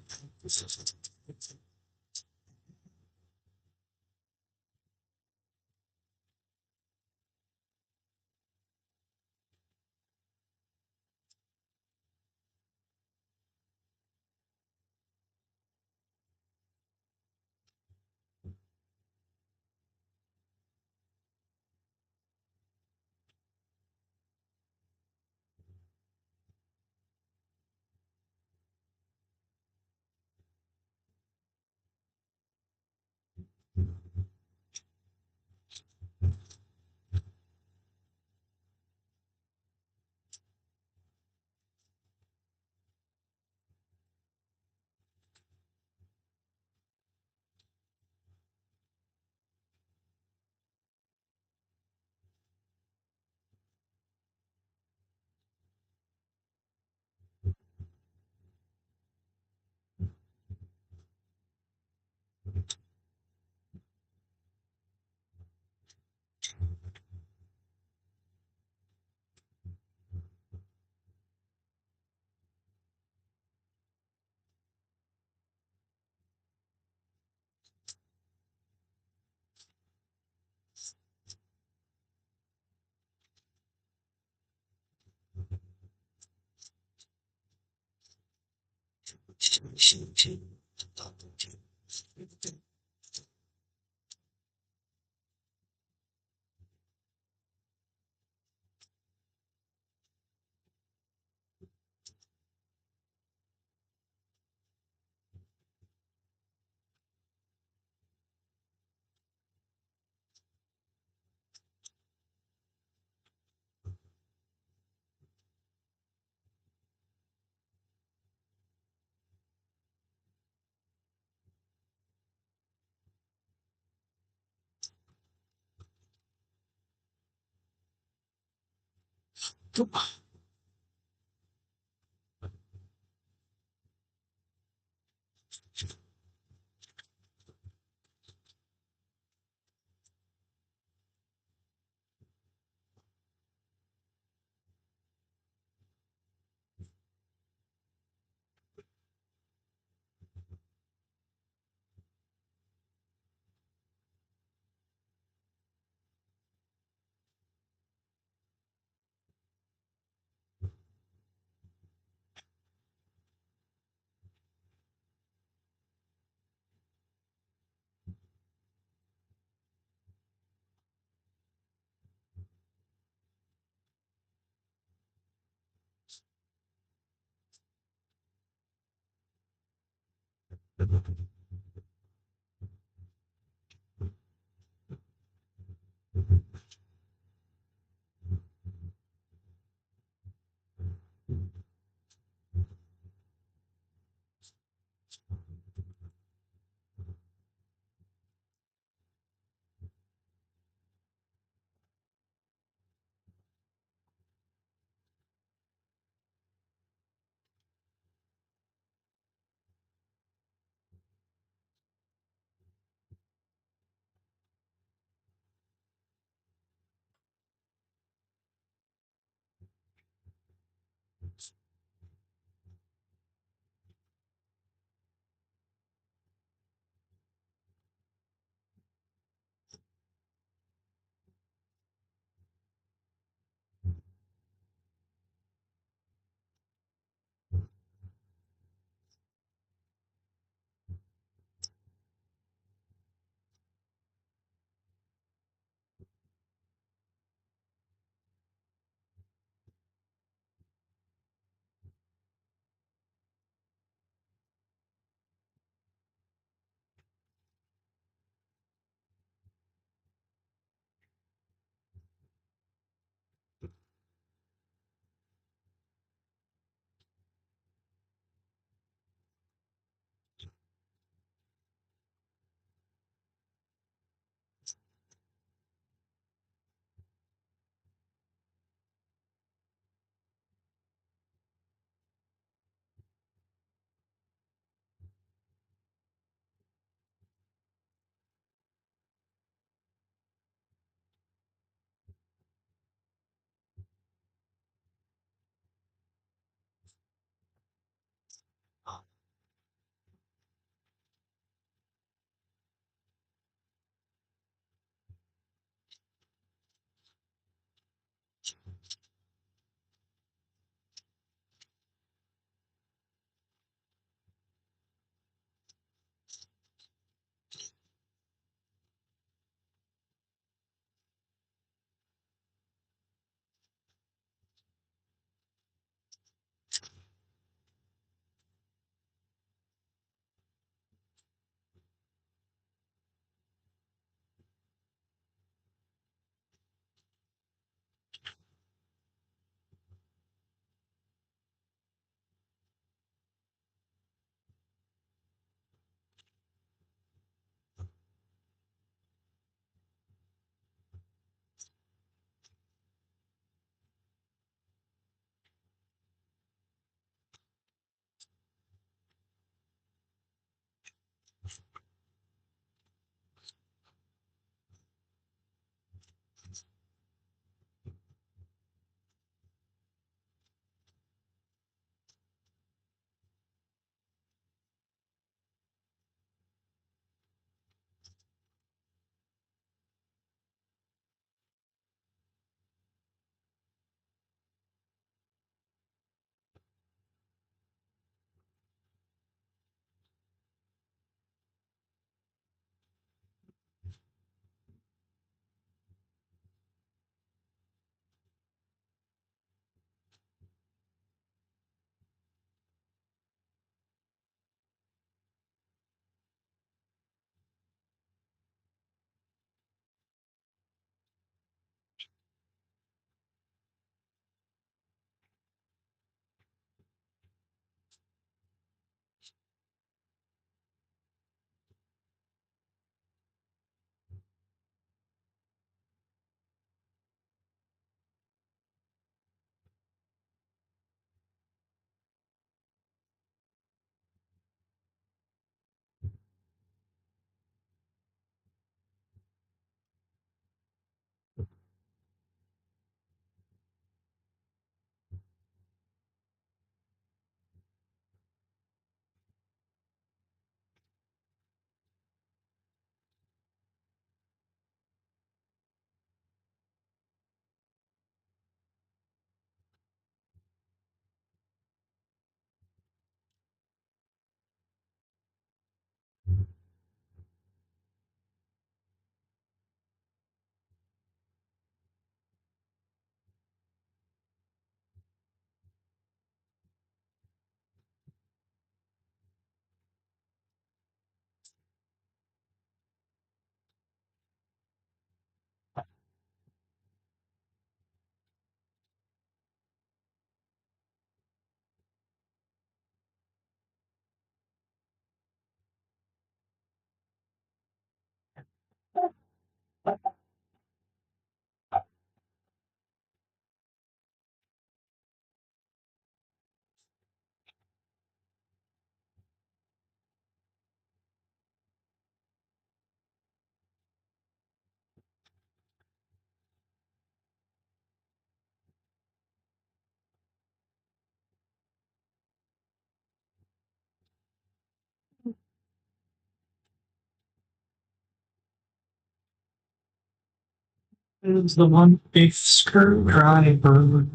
is the one big screwdriver.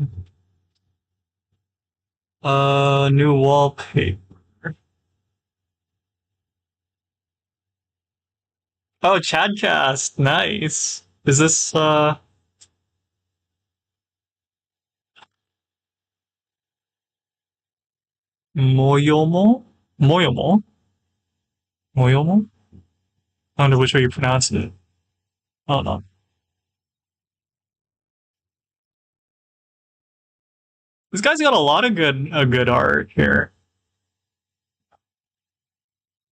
New wallpaper. Oh, Chadcast, nice. Is this Moyomo? Moyomo? Moyomo? I wonder which way you pronounce it. Oh no. This guy's got a lot of good art here.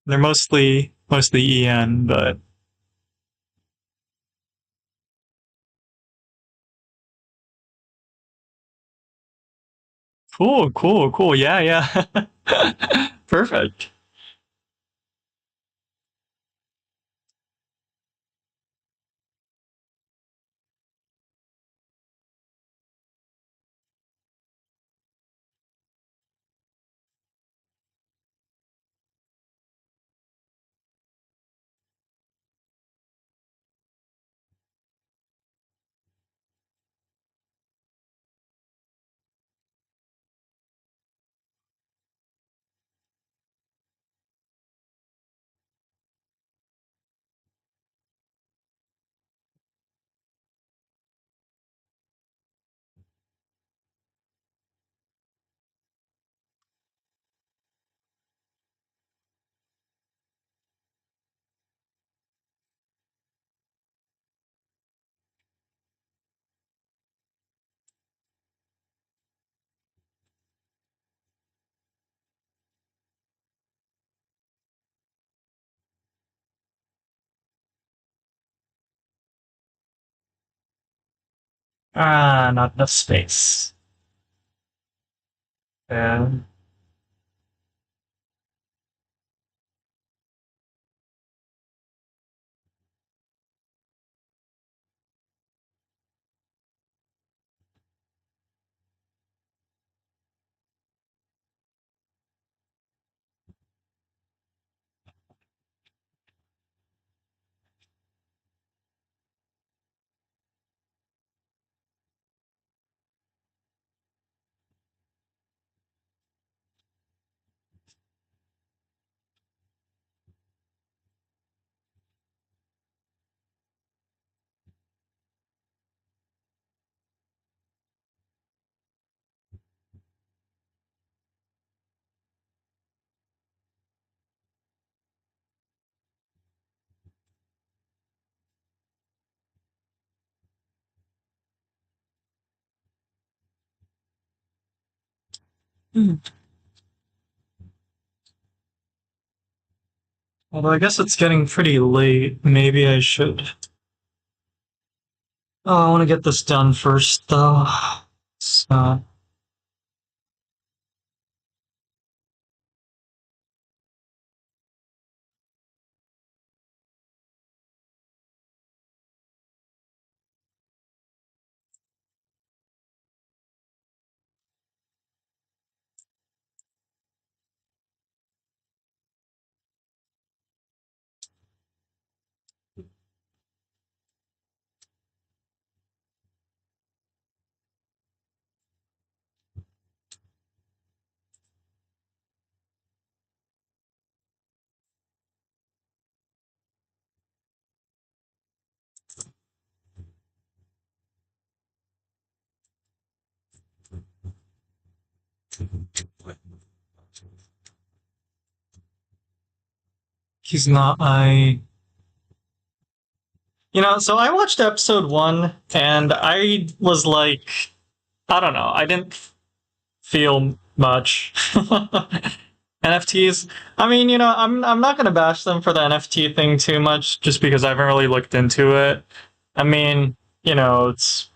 They're mostly EN, but cool. Yeah. Perfect. Ah, not enough space. Yeah. Hmm. Although I guess it's getting pretty late. Maybe I should. Oh, I want to get this done first, though. So, he's not my. So I watched episode one and I was like, I don't know, I didn't feel much. NFTs. I mean, I'm not gonna bash them for the NFT thing too much, just because I haven't really looked into it. I mean, it's.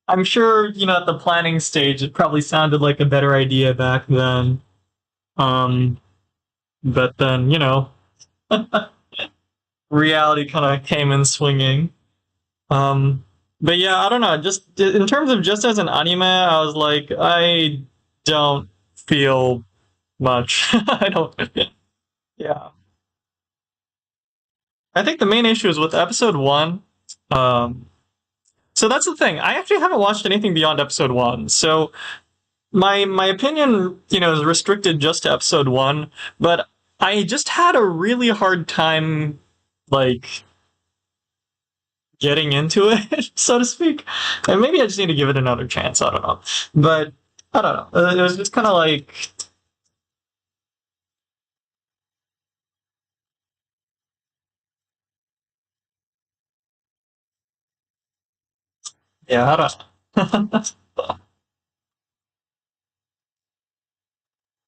I'm sure, at the planning stage, it probably sounded like a better idea back then. Um, but then, reality kind of came in swinging. Um, but yeah, I don't know. Just in terms of just as an anime, I was like, I don't feel much. I don't. Yeah. I think the main issue is with episode one. Um, so that's the thing. I actually haven't watched anything beyond episode one. So my opinion, is restricted just to episode one. But I just had a really hard time, like, getting into it, so to speak. And maybe I just need to give it another chance. I don't know. But I don't know. It was just kind of like, yeah, I don't know.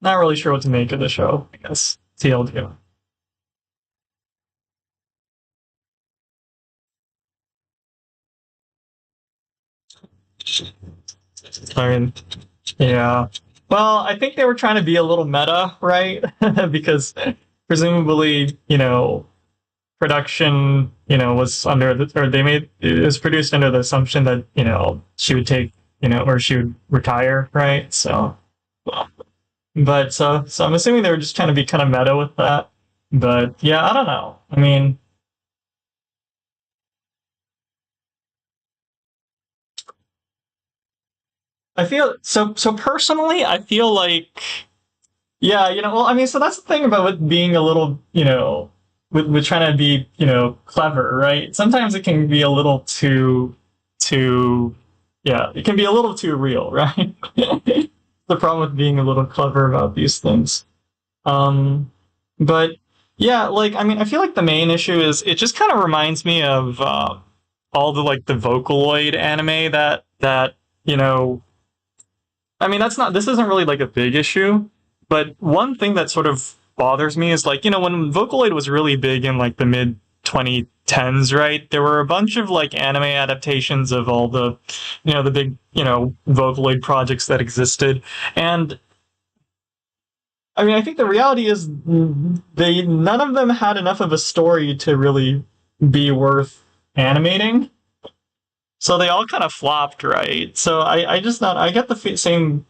Not really sure what to make of the show, I guess. TLDR. I mean, yeah. Well, I think they were trying to be a little meta, right? Because presumably, production, was under the, or they made it was produced under the assumption that, she would take, or she would retire, right? So, but so I'm assuming they were just trying to be kind of meta with that. But yeah, I don't know. I mean, I feel so personally, I feel like yeah, well, I mean, so that's the thing about with being a little, with trying to be, clever, right? Sometimes it can be a little too, yeah, it can be a little too real, right? The problem with being a little clever about these things. Um, but yeah, like, I mean, I feel like the main issue is it just kind of reminds me of all the like the Vocaloid anime that you know I mean, that's not, this isn't really like a big issue, but one thing that sort of bothers me is like, when Vocaloid was really big in like the mid 2010s, right? There were a bunch of like anime adaptations of all the, the big, Vocaloid projects that existed. And I mean, I think the reality is none of them had enough of a story to really be worth animating. So they all kind of flopped, right? So I just not, I get the same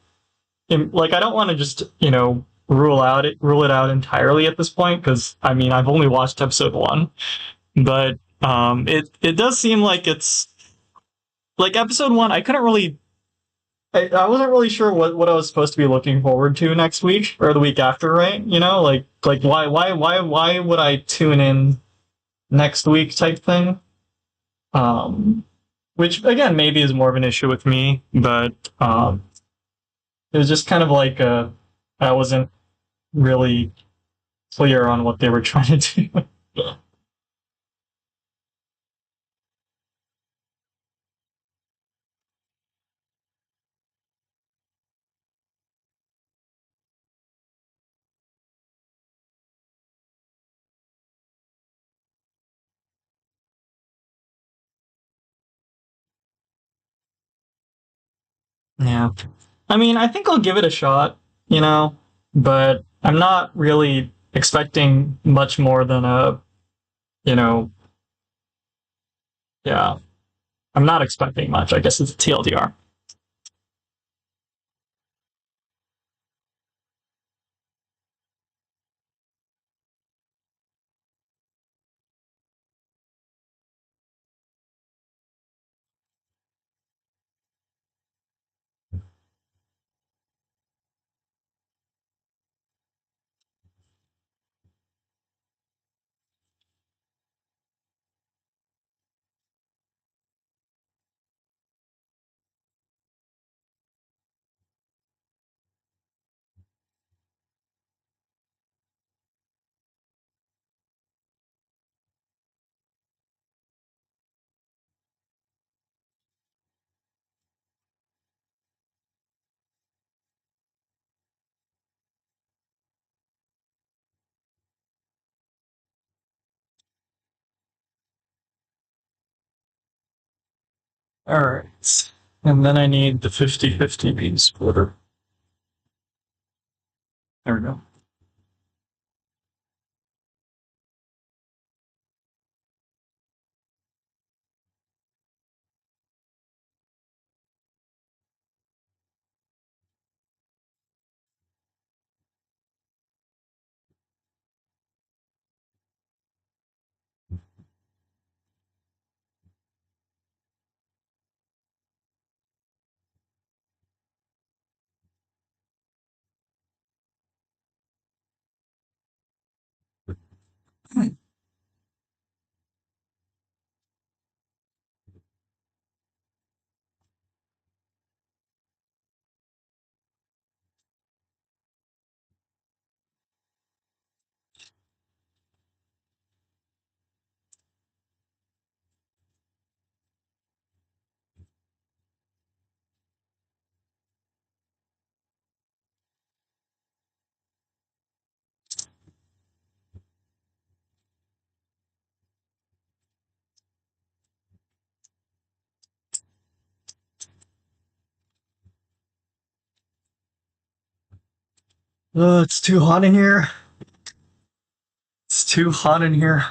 like I don't want to just rule it out entirely at this point because I mean I've only watched episode one, but it does seem like it's like episode one. I couldn't really. I wasn't really sure what I was supposed to be looking forward to next week or the week after, right? Like why would I tune in next week type thing? Um, which again maybe is more of an issue with me, but it was just kind of like I wasn't really clear on what they were trying to do. Yeah. I mean, I think I'll give it a shot, but I'm not really expecting much more than you know, yeah, I'm not expecting much. I guess it's a TLDR. All right. And then I need the 50-50 bean splitter. There we go. It's too hot in here. It's too hot in here.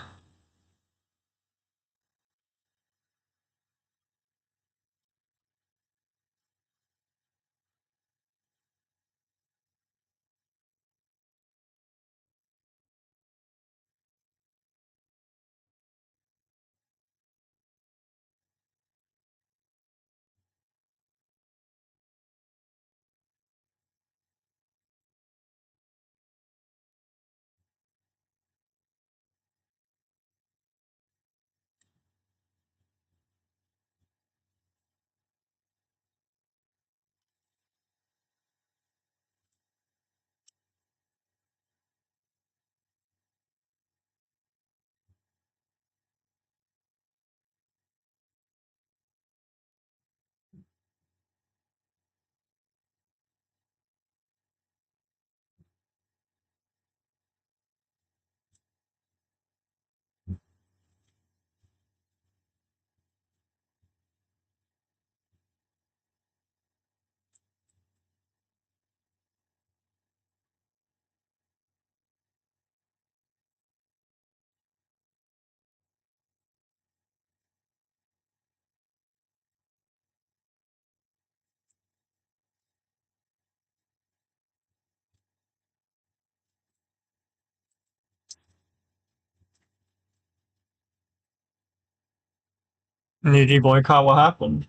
Niji boycott, what happened?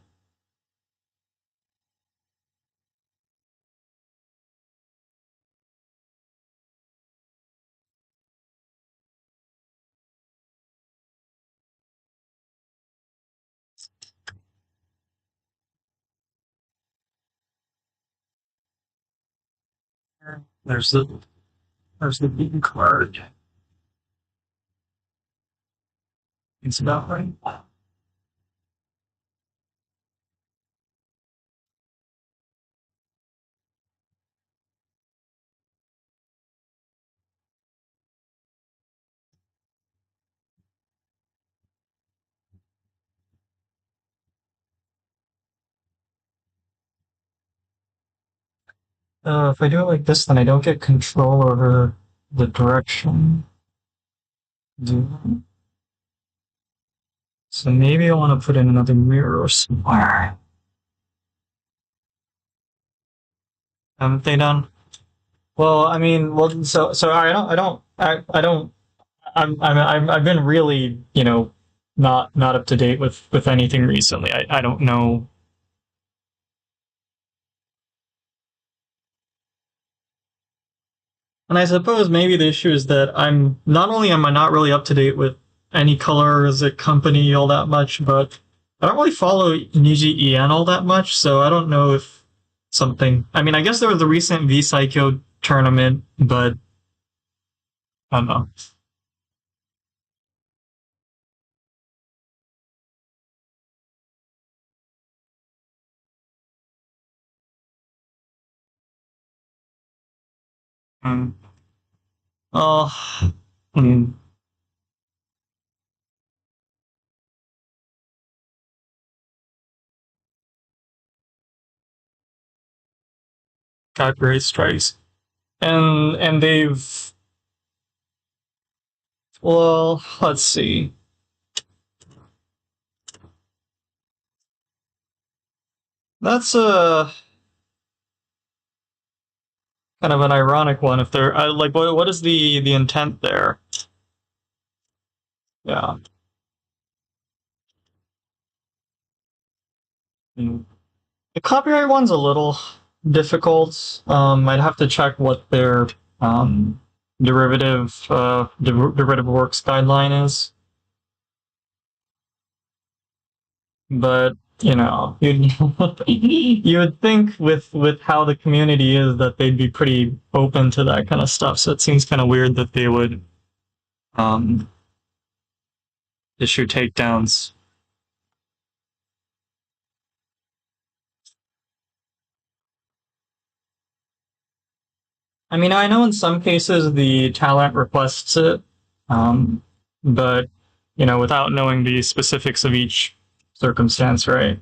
There's the there's the beaten card. It's about right. If I do it like this, then I don't get control over the direction. So maybe I want to put in another mirror somewhere. Haven't they done? Well, I mean, well, so I don't. I've been really, not up to date with anything recently. I don't know. And I suppose maybe the issue is that I'm not only am I not really up to date with any color as a company all that much, but I don't really follow Niji EN all that much, so I don't know if something. I mean, I guess there was the recent V Psycho tournament, but I don't know. Mm. Oh, mm, copyright strikes, and they've well, let's see. That's a kind of an ironic one. If they're like, what is the intent there? Yeah. Mm. The copyright one's a little difficult. I'd have to check what their um derivative works guideline is. But you'd you would think with how the community is that they'd be pretty open to that kind of stuff. So it seems kind of weird that they would um, issue takedowns. I mean, I know in some cases the talent requests it, um, but without knowing the specifics of each circumstance, right?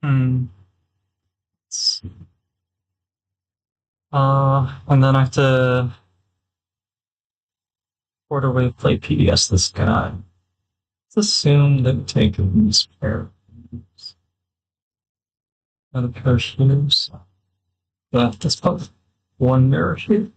Hmm. And then I have to order wave play PDS this guy. Let's assume that we take these pair of pair of shoes. That's probably one mirror shoe.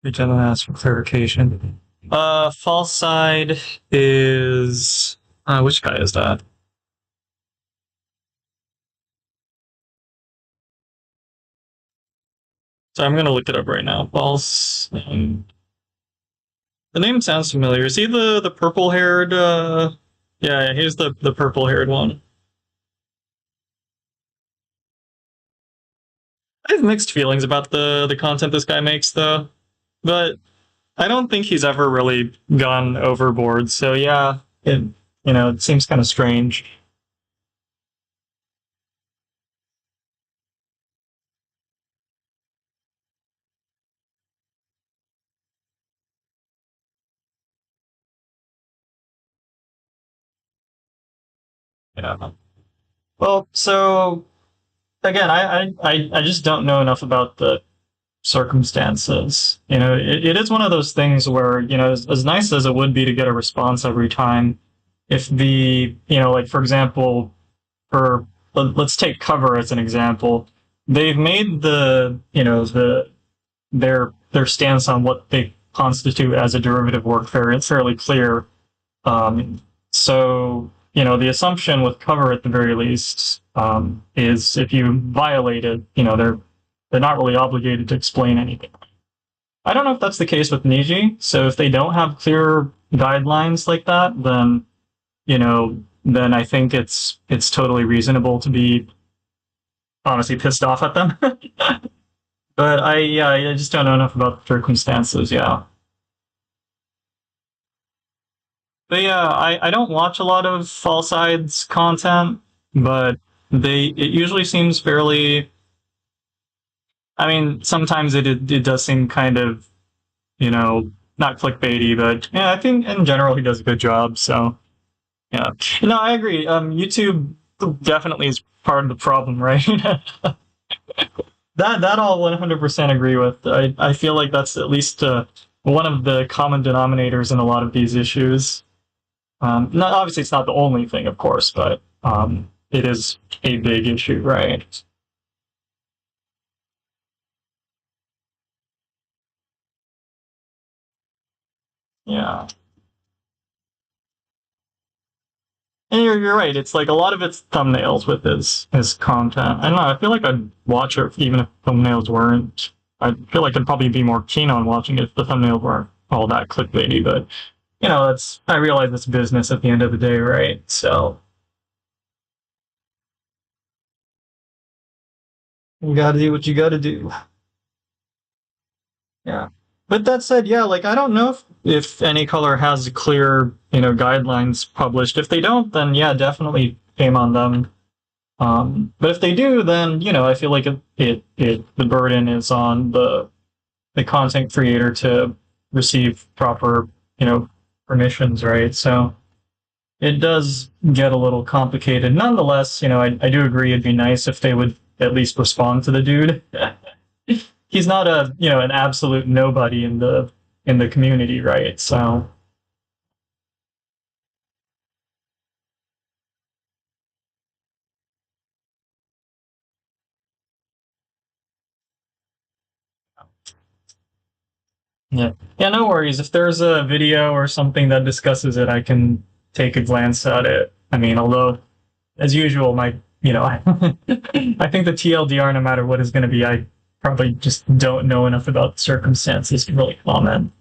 Which I'm gonna ask for clarification. False side is which guy is that? So I'm gonna look it up right now. False. The name sounds familiar. Is he the purple haired? Yeah, he's the purple haired one. I have mixed feelings about the content this guy makes, though. But I don't think he's ever really gone overboard. So yeah, it seems kind of strange. Yeah. Well, so again, I just don't know enough about the circumstances. It is one of those things where as nice as it would be to get a response every time, if like for example, for let's take cover as an example, they've made their stance on what they constitute as a derivative work fairly clear. So the assumption with cover at the very least is if you violate it, they're not really obligated to explain anything. I don't know if that's the case with Niji. So if they don't have clear guidelines like that, then I think it's totally reasonable to be honestly pissed off at them. But I just don't know enough about the circumstances. Yeah. But yeah, I don't watch a lot of Fall Sides content, but it usually seems fairly. I mean, sometimes it does seem kind of not clickbaity, but yeah, I think in general he does a good job. So yeah, no, I agree. YouTube definitely is part of the problem, right? That I'll 100% agree with. I feel like that's at least one of the common denominators in a lot of these issues. Not obviously it's not the only thing, of course, but it is a big issue, right? Yeah, and you're right. It's like a lot of it's thumbnails with his content. I don't know. I feel like I'd watch it even if thumbnails weren't. I feel like I'd probably be more keen on watching it if the thumbnails weren't all that clickbaity. But it's I realize it's business at the end of the day, right? So you got to do what you got to do. Yeah. But that said, yeah, like I don't know if any color has clear, guidelines published. If they don't, then yeah, definitely shame on them. But if they do, then I feel like the burden is on the content creator to receive proper, permissions, right? So it does get a little complicated. Nonetheless, I do agree it'd be nice if they would at least respond to the dude. He's not a an absolute nobody in the community, right? So Yeah. Yeah, no worries. If there's a video or something that discusses it, I can take a glance at it. I mean, although, as usual, I think the TLDR, no matter what is going to be, I probably just don't know enough about the circumstances to really comment.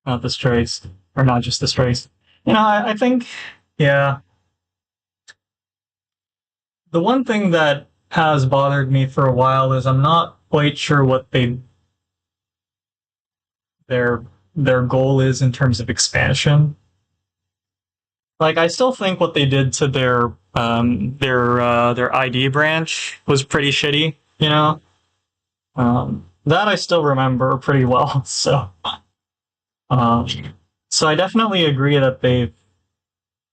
Not the strays, or not just the strays. I think, yeah, the one thing that has bothered me for a while is I'm not quite sure what their their goal is in terms of expansion. Like, I still think what they did to their ID branch was pretty shitty. That I still remember pretty well. Um, so I definitely agree that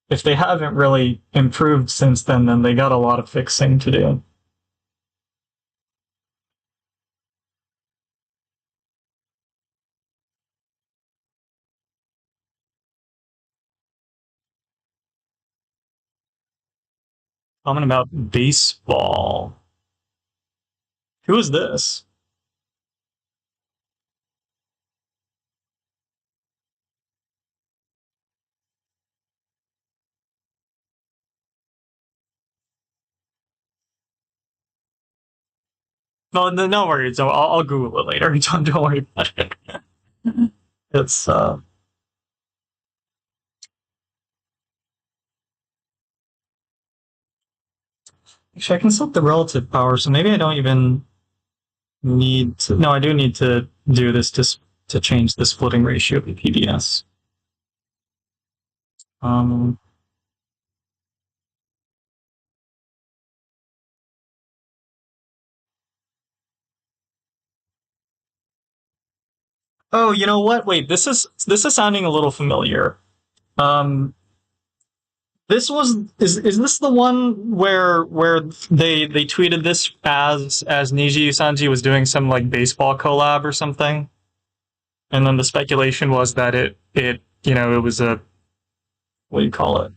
if they haven't really improved since then they got a lot of fixing to do. Comment about baseball. Who is this? No, no worries. I'll Google it later. Don't worry about it. It's actually I can set the relative power, so maybe I don't even need to. No, I do need to do this to change the splitting ratio of the PBS. Um. Oh, you know what? Wait, this is sounding a little familiar. Um, this was is this the one where they tweeted this as Niji Sanji was doing some like baseball collab or something, and then the speculation was that it was a what do you call it?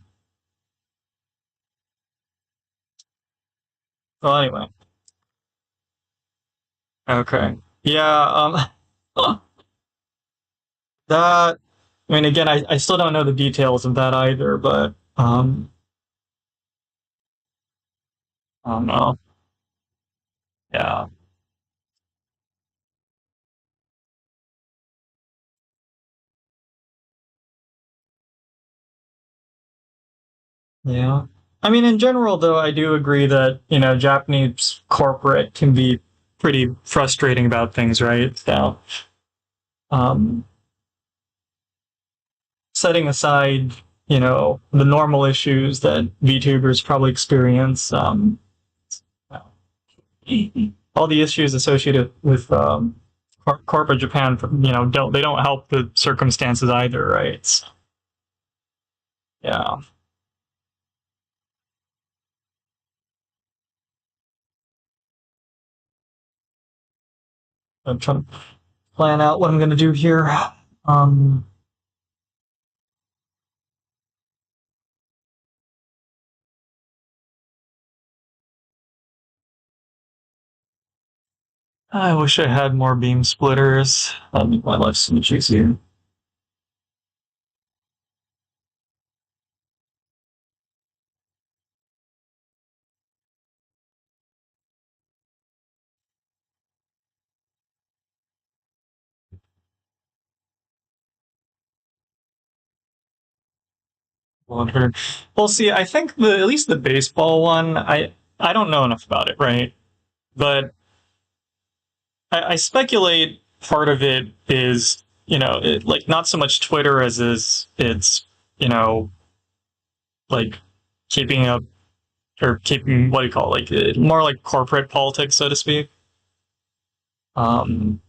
Well, anyway, okay, yeah, that. I mean, again, I still don't know the details of that either, but I don't know. Yeah, yeah. I mean, in general, though, I do agree that Japanese corporate can be pretty frustrating about things, right? So, um, setting aside, the normal issues that VTubers probably experience, all the issues associated with corporate Japan, don't help the circumstances either, right? So, yeah, I'm trying to plan out what I'm going to do here. Um, I wish I had more beam splitters. That'd make my life so much easier. Wonder. Well, see, I think at least the baseball one, I don't know enough about it, right? But I speculate part of it is like not so much Twitter as is it's you know like keeping up or keeping what do you call it, like more like corporate politics, so to speak. Um,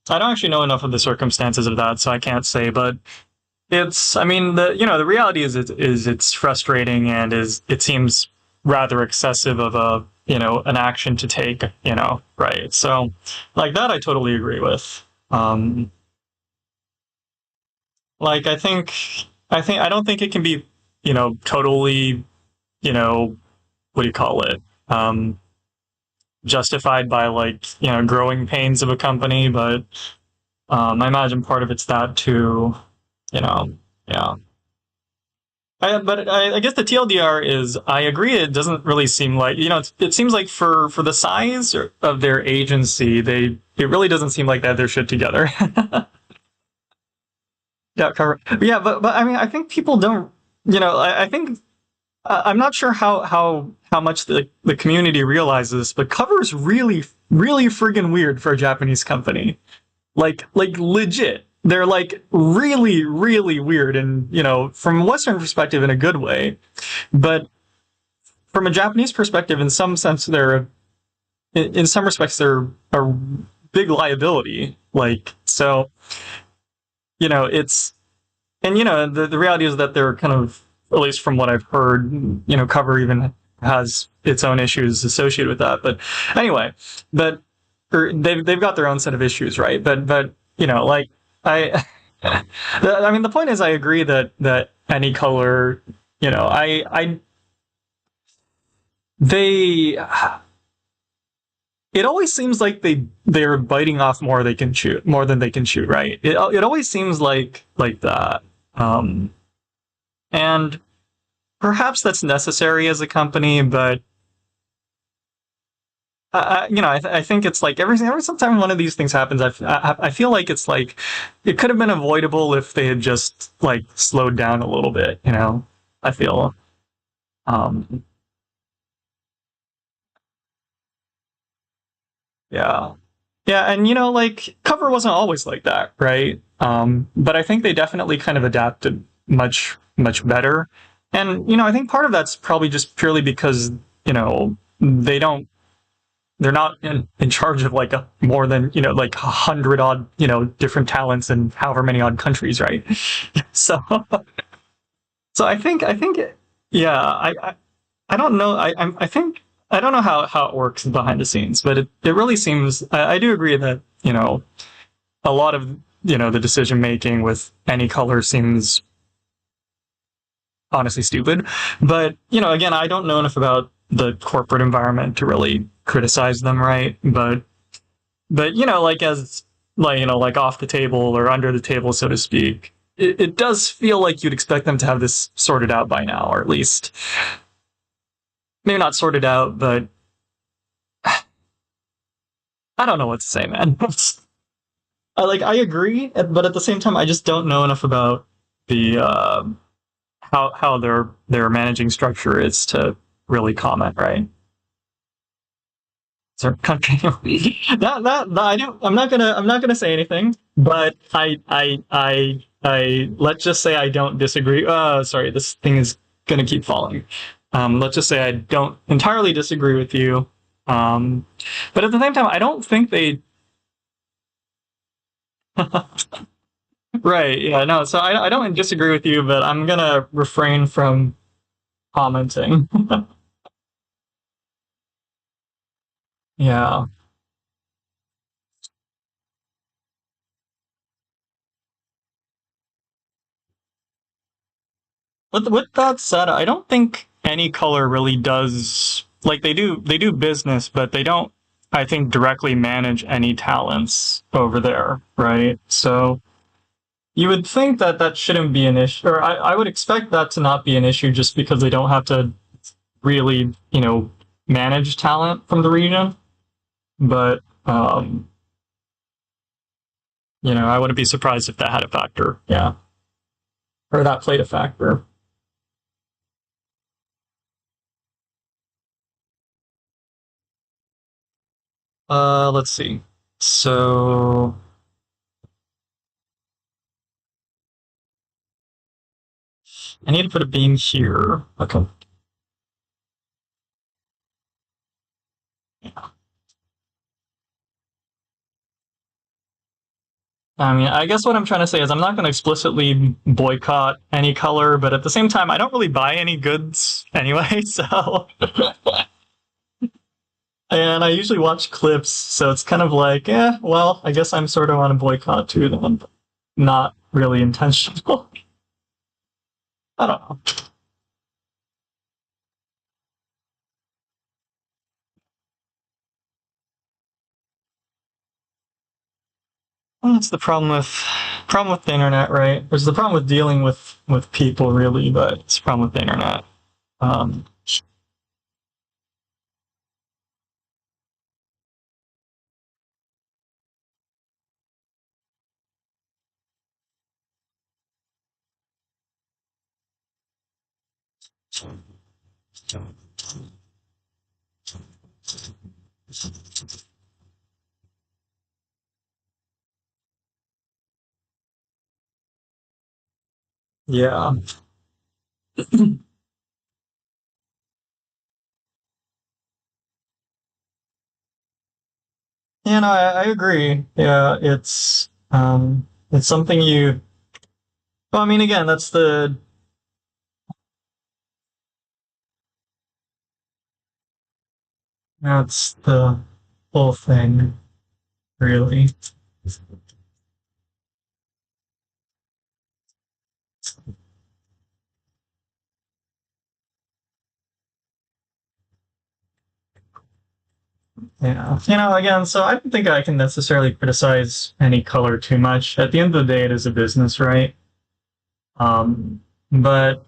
I don't actually know enough of the circumstances of that, so I can't say, but I mean, the reality is it's frustrating and it seems rather excessive of an action to take, right? So, like that, I totally agree with. Um, like, I don't think it can be, totally, what do you call it? Um, justified by like growing pains of a company, but I imagine part of it's that too. You know, yeah. But I guess the TLDR is I agree. It doesn't really seem like it seems like for the size of their agency, it really doesn't seem like they have their shit together. Yeah, cover. Yeah, but I mean, I think people don't. I think I'm not sure how much the community realizes this, but Cover is really friggin' weird for a Japanese company. Like legit. They're like really weird, and from a Western perspective in a good way, but from a Japanese perspective, in some sense, in some respects they're a big liability. Like so, it's and the reality is that they're kind of, at least from what I've heard, Cover even has its own issues associated with that. But anyway, but they've got their own set of issues, right? But like I, I mean, the point is, I agree that any color, I they. It always seems like they're biting off more than they can chew, right? It always seems like that. And perhaps that's necessary as a company, but I think it's like every time one of these things happens, I feel like it's like it could have been avoidable if they had just like slowed down a little bit. I feel, um, yeah, yeah, and like Cover wasn't always like that, right? But I think they definitely kind of adapted much better, and I think part of that's probably just purely because they don't they're not in charge of like more than like 100 odd different talents in however many odd countries, right? So I think yeah, I don't know. I think I don't know how it works behind the scenes, but it really seems I do agree that a lot of the decision making with any color seems honestly stupid. But again, I don't know enough about the corporate environment to really criticize them, right? But like as like like off the table or under the table, so to speak, it does feel like you'd expect them to have this sorted out by now, or at least maybe not sorted out, but I don't know what to say, man. I agree, but at the same time, I just don't know enough about the how their managing structure is to really comment, right? So that I'm not gonna say anything, but I let's just say I don't disagree. Sorry, this thing is gonna keep falling. Let's just say I don't entirely disagree with you. Um, but at the same time, I don't think they. Right? Yeah, no. So I don't disagree with you, but I'm gonna refrain from commenting. Yeah. With that said, I don't think any color really does like they do business, but they don't I think directly manage any talents over there, right? So you would think that that shouldn't be an issue, or I would expect that to not be an issue just because they don't have to really, manage talent from the region. But I wouldn't be surprised if that had a factor. Yeah. Or that played a factor. Let's see. So I need to put a beam here. Okay. I mean, I guess what I'm trying to say is I'm not going to explicitly boycott any color, but at the same time, I don't really buy any goods anyway. So, and I usually watch clips, so it's kind of like, well, I guess I'm sort of on a boycott too, then, but not really intentional. I don't know. Well, that's the problem with the internet, right? There's the problem with dealing with people, really, but it's the problem with the internet. Um, yeah, I agree. Yeah, it's something you. Well, I mean, again, that's the whole thing, really. Yeah, again, so I don't think I can necessarily criticize any color too much. At the end of the day, it is a business, right? But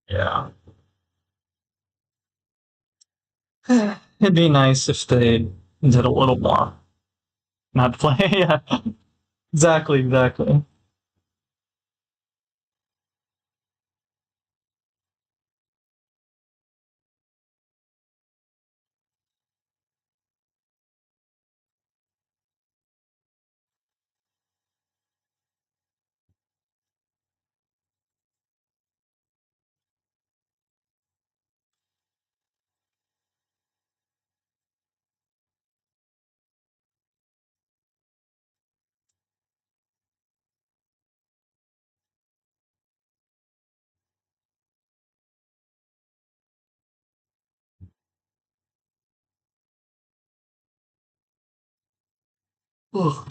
yeah, it'd be nice if they did a little more. Not play. Yeah, exactly, exactly. Ugh.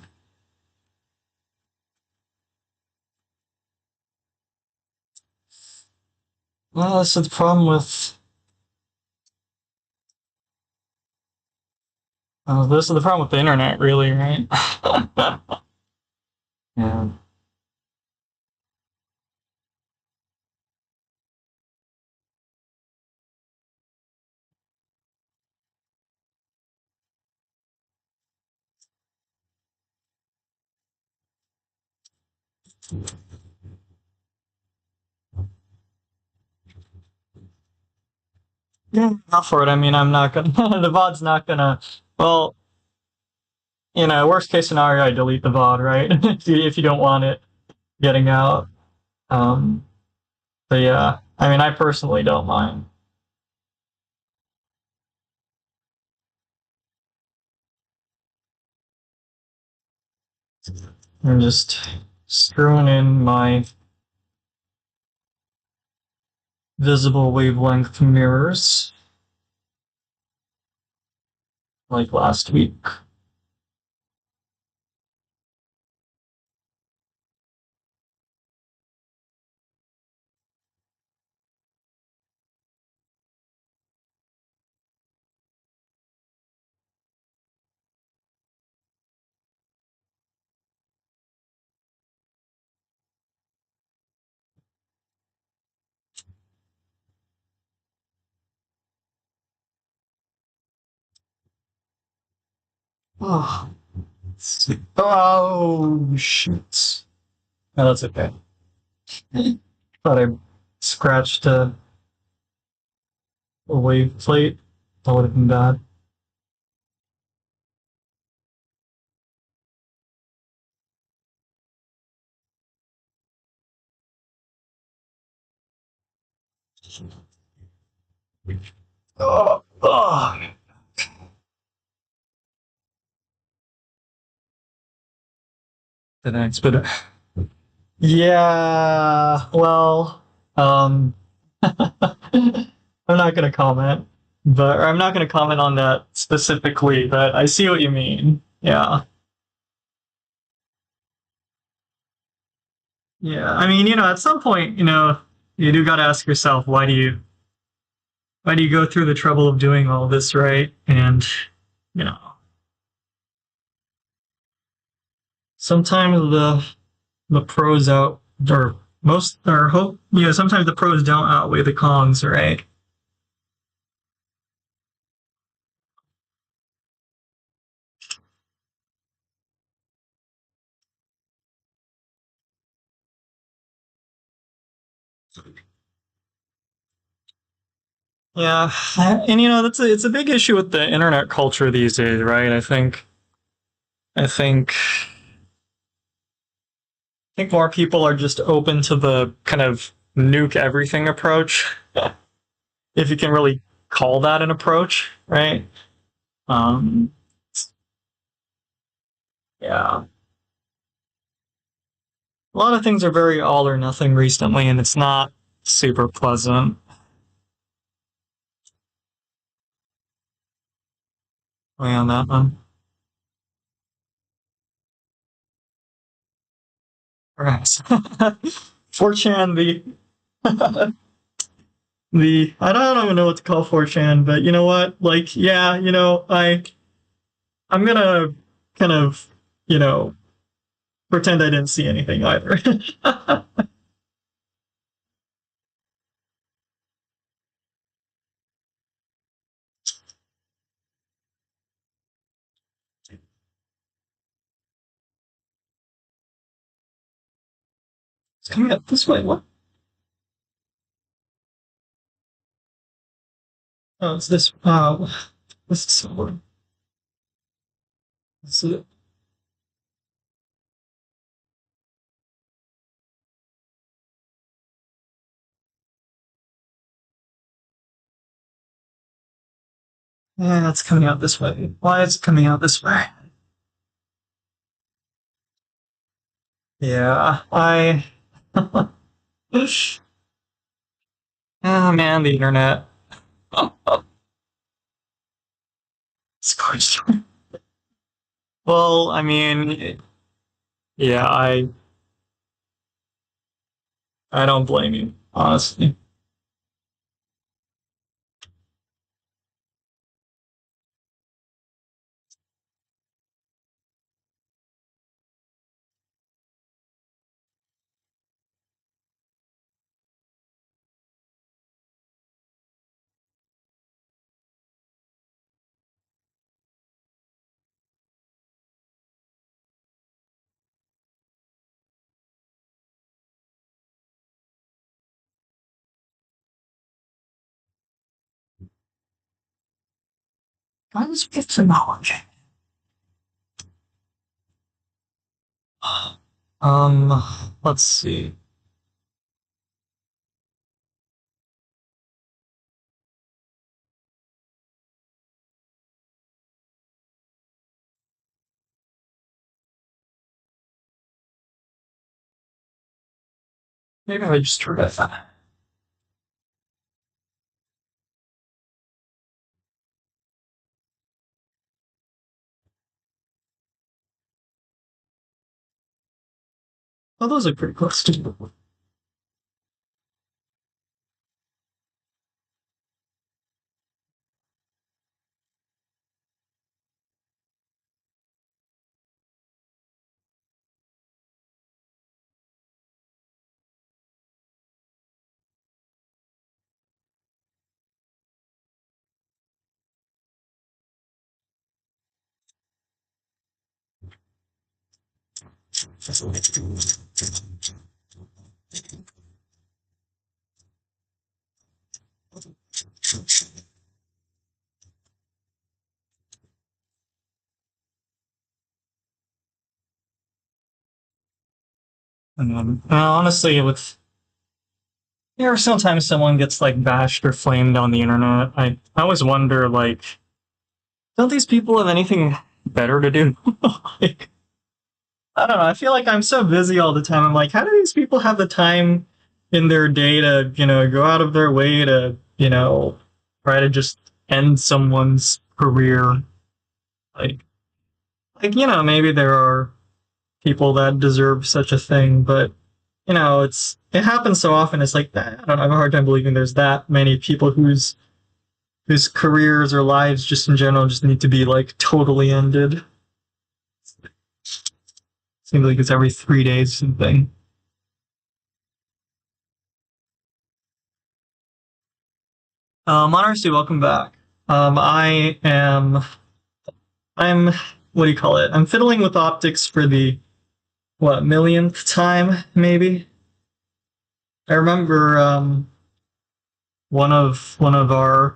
Well, that's the problem with. This is the problem with the internet, really, right? Yeah. Yeah, not for it. I mean, I'm not gonna. The VOD's not gonna. Well, worst case scenario, I delete the VOD, right? If you don't want it getting out. Um, but yeah, I mean, I personally don't mind. I'm just screwing in my visible wavelength mirrors like last week. Oh, oh shoot. No, that's okay. Thought I scratched a wave plate. That would have been bad. Oh, oh. The next, but yeah, well, I'm not gonna comment, but or I'm not gonna comment on that specifically. But I see what you mean. Yeah, yeah. I mean, at some point, you do gotta ask yourself, why do you go through the trouble of doing all this, right? And you know, sometimes the pros out or most or hope sometimes the pros don't outweigh the cons, right? Yeah, and that's it's a big issue with the internet culture these days, right? I think more people are just open to the kind of nuke everything approach, if you can really call that an approach, right? Um, yeah, a lot of things are very all or nothing recently, and it's not super pleasant. On that one, right? 4chan, the I don't even know what to call 4chan, but you know what? Like, yeah, I'm gonna kind of you know pretend I didn't see anything either. It's coming up this way. What? Oh, it's this. This is so boring. This is, yeah, it's coming out this way. Why is it coming out this way? Yeah, ah, man, the internet. Scorched. Well, I mean, yeah, I don't blame you, honestly. Let's get some knowledge. Um, let's see. Maybe I just forgot that. Oh, those are pretty close to. Honestly, sometimes someone gets like bashed or flamed on the internet. I always wonder, like, don't these people have anything better to do? Like, I don't know. I feel like I'm so busy all the time. I'm like, how do these people have the time in their day to, go out of their way to, try to just end someone's career? Like, maybe there are people that deserve such a thing, but it happens so often. It's like I don't know, I have a hard time believing there's that many people whose careers or lives just in general just need to be like totally ended. Seems like it's every 3 days something. Monarchy, welcome back. I'm, what do you call it? I'm fiddling with optics for the, what, millionth time, maybe? I remember, one of I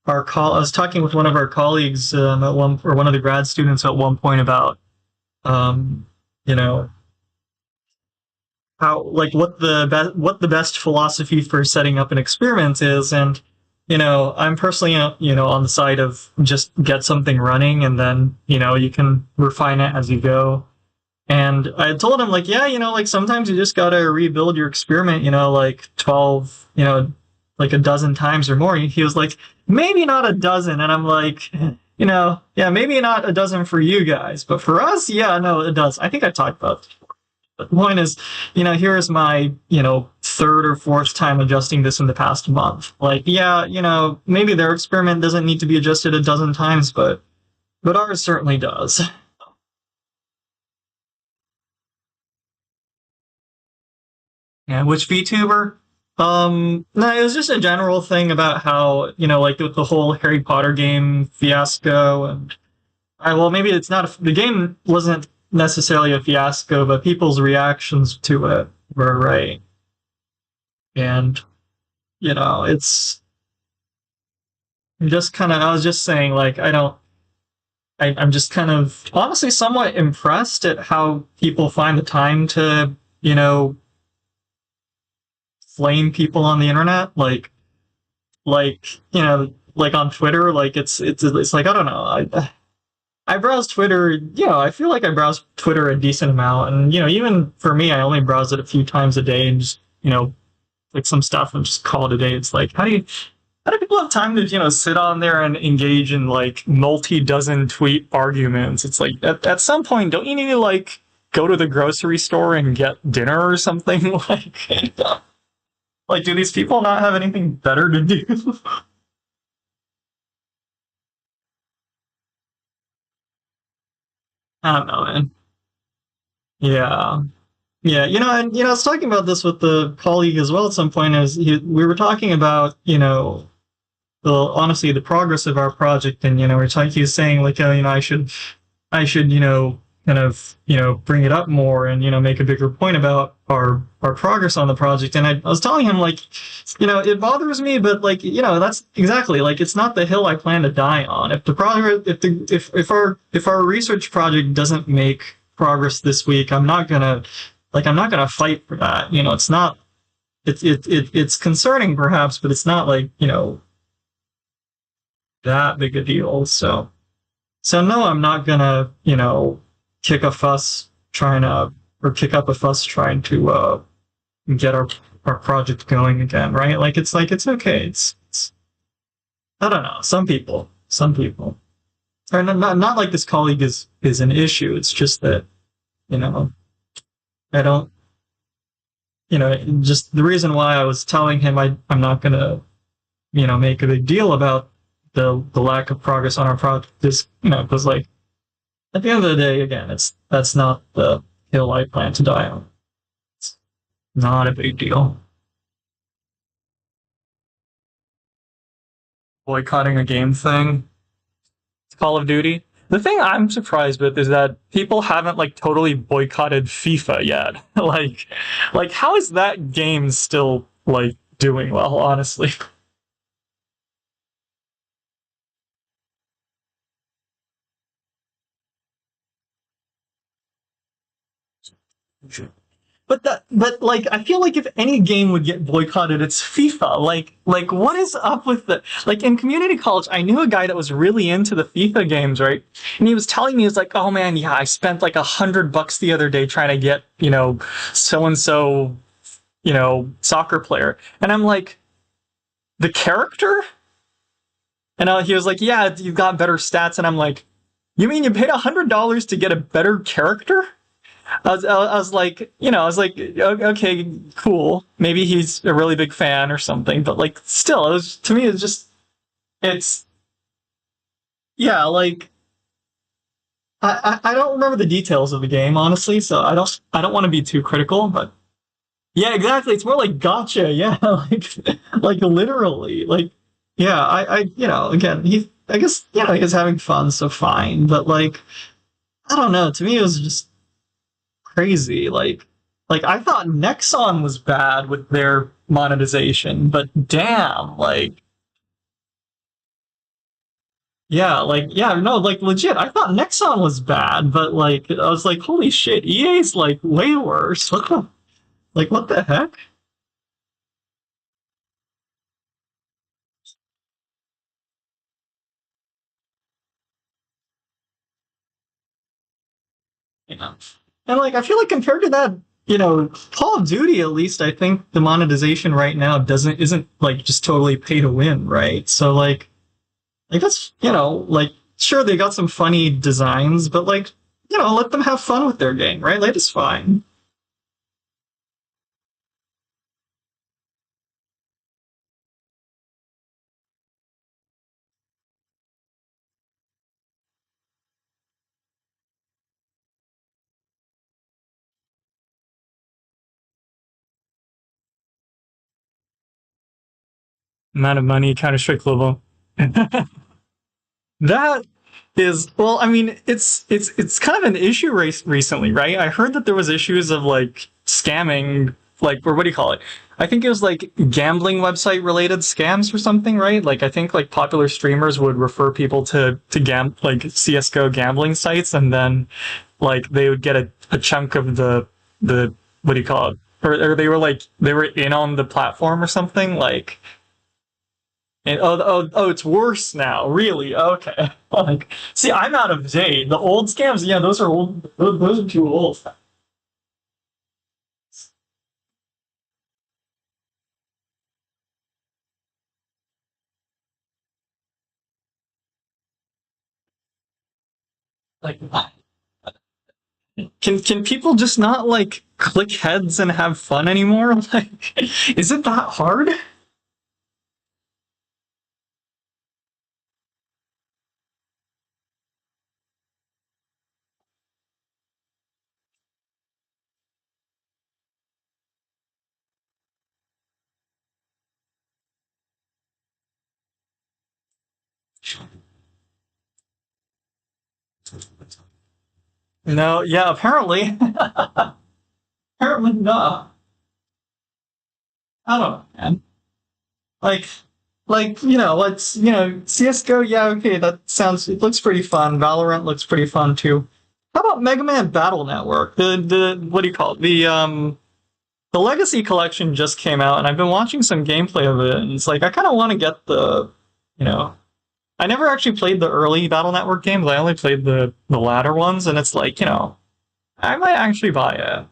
was talking with one of our colleagues, or one of the grad students at one point about, um, you know, how, like, what the best philosophy for setting up an experiment is. And I'm personally on the side of just get something running, and then you can refine it as you go. And I told him, like, yeah, like sometimes you just gotta rebuild your experiment, like 12, like a dozen times or more. He was like, maybe not a dozen. And I'm like, yeah, maybe not a dozen for you guys, but for us, yeah, no, it does. I think I talked about this. But the point is, here's my, third or fourth time adjusting this in the past month. Like, yeah, maybe their experiment doesn't need to be adjusted a dozen times, but ours certainly does. Yeah, which VTuber? No, it was just a general thing about how, like with the whole Harry Potter game fiasco, and well, maybe it's not the game wasn't necessarily a fiasco, but people's reactions to it were right. And it's just kind of, I was just saying, like, I'm just kind of honestly somewhat impressed at how people find the time to, flame people on the internet. Like, like on Twitter, like it's like, I don't know. I browse Twitter, I feel like I browse Twitter a decent amount. And, even for me, I only browse it a few times a day and just, like some stuff and just call it a day. It's like, how do people have time to, sit on there and engage in like multi-dozen tweet arguments? It's like, at some point, don't you need to like go to the grocery store and get dinner or something? Like, do these people not have anything better to do? I don't know, man. Yeah. Yeah, and I was talking about this with the colleague as well at some point. We were talking about, honestly the progress of our project, and he was saying like, oh, I should, kind of, bring it up more and make a bigger point about our progress on the project. And I was telling him like, it bothers me, but like, that's exactly like it's not the hill I plan to die on. If the progress, if our research project doesn't make progress this week, I'm not gonna fight for that. It's not. It's concerning perhaps, but it's not like that big a deal. So no, I'm not gonna kick a fuss trying to or kick up a fuss trying to get our project going again, right? Like it's okay. It's I don't know. Some people, or not like this colleague is an issue. It's just that I don't just the reason why I was telling him I'm not gonna make a big deal about the lack of progress on our project is because like at the end of the day, again, that's not the hill I plan to die on. It's not a big deal. Boycotting a game thing. It's Call of Duty. The thing I'm surprised with is that people haven't like totally boycotted FIFA yet. like how is that game still like doing well, honestly? But like I feel like if any game would get boycotted, it's FIFA. Like what is up with the like in community college? I knew a guy that was really into the FIFA games, right? And he was telling me, he was like, "Oh man, yeah, I spent like $100 the other day trying to get so and so soccer player," and I'm like, the character? And he was like, "Yeah, you've got better stats," and I'm like, "You mean you paid $100 to get a better character?" I was like, I was like, okay, cool. Maybe he's a really big fan or something, but like, still, it was to me, it's just, it's, yeah, like, I don't remember the details of the game honestly, so I don't want to be too critical, but yeah, exactly. It's more like gotcha. Yeah, like literally, like yeah. Again, I guess he's having fun, so fine. But like, I don't know. To me, it was just crazy. Like I thought Nexon was bad with their monetization, but damn, like yeah, like yeah, no, like legit. I thought Nexon was bad, but like I was like, holy shit, EA's like way worse. Like what the heck? Yeah. And like I feel like compared to that, Call of Duty at least I think the monetization right now doesn't isn't like just totally pay to win, right? So like that's like sure they got some funny designs, but like let them have fun with their game, right? Like it's fine. Amount of money, Counter Strike Global. That is well, I mean, it's kind of an issue recently, right? I heard that there was issues of like scamming, like or what do you call it? I think it was like gambling website related scams or something, right? Like I think like popular streamers would refer people to like CS:GO gambling sites, and then like they would get a chunk of the what do you call it? Or they were like they were in on the platform or something, like and it's worse now. Really? Okay. Like, see, I'm out of date. The old scams, yeah, those are old. Those are too old. Like, can people just not like click heads and have fun anymore? Like, is it that hard? No. Yeah. Apparently. Apparently not. I don't know, man. Like, let's CS:GO. Yeah. Okay. That sounds. It looks pretty fun. Valorant looks pretty fun too. How about Mega Man Battle Network? The what do you call it? The Legacy Collection just came out, and I've been watching some gameplay of it, and it's like I kind of want to get you know, I never actually played the early Battle Network games. I only played the latter ones, and it's like I might actually buy it.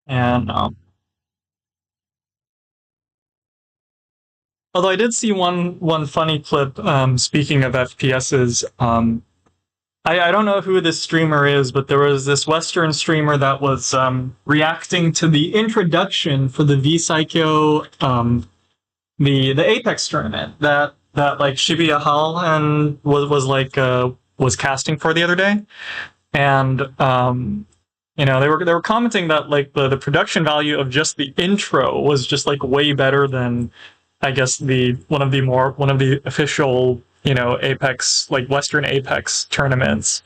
And although I did see one funny clip. Speaking of FPSs, I don't know who this streamer is, but there was this Western streamer that was reacting to the introduction for the V Psycho the Apex tournament that like Shibuya Hall and was casting for the other day, and they were commenting that like the production value of just the intro was just like way better than I guess the one of the official Apex like Western Apex tournaments,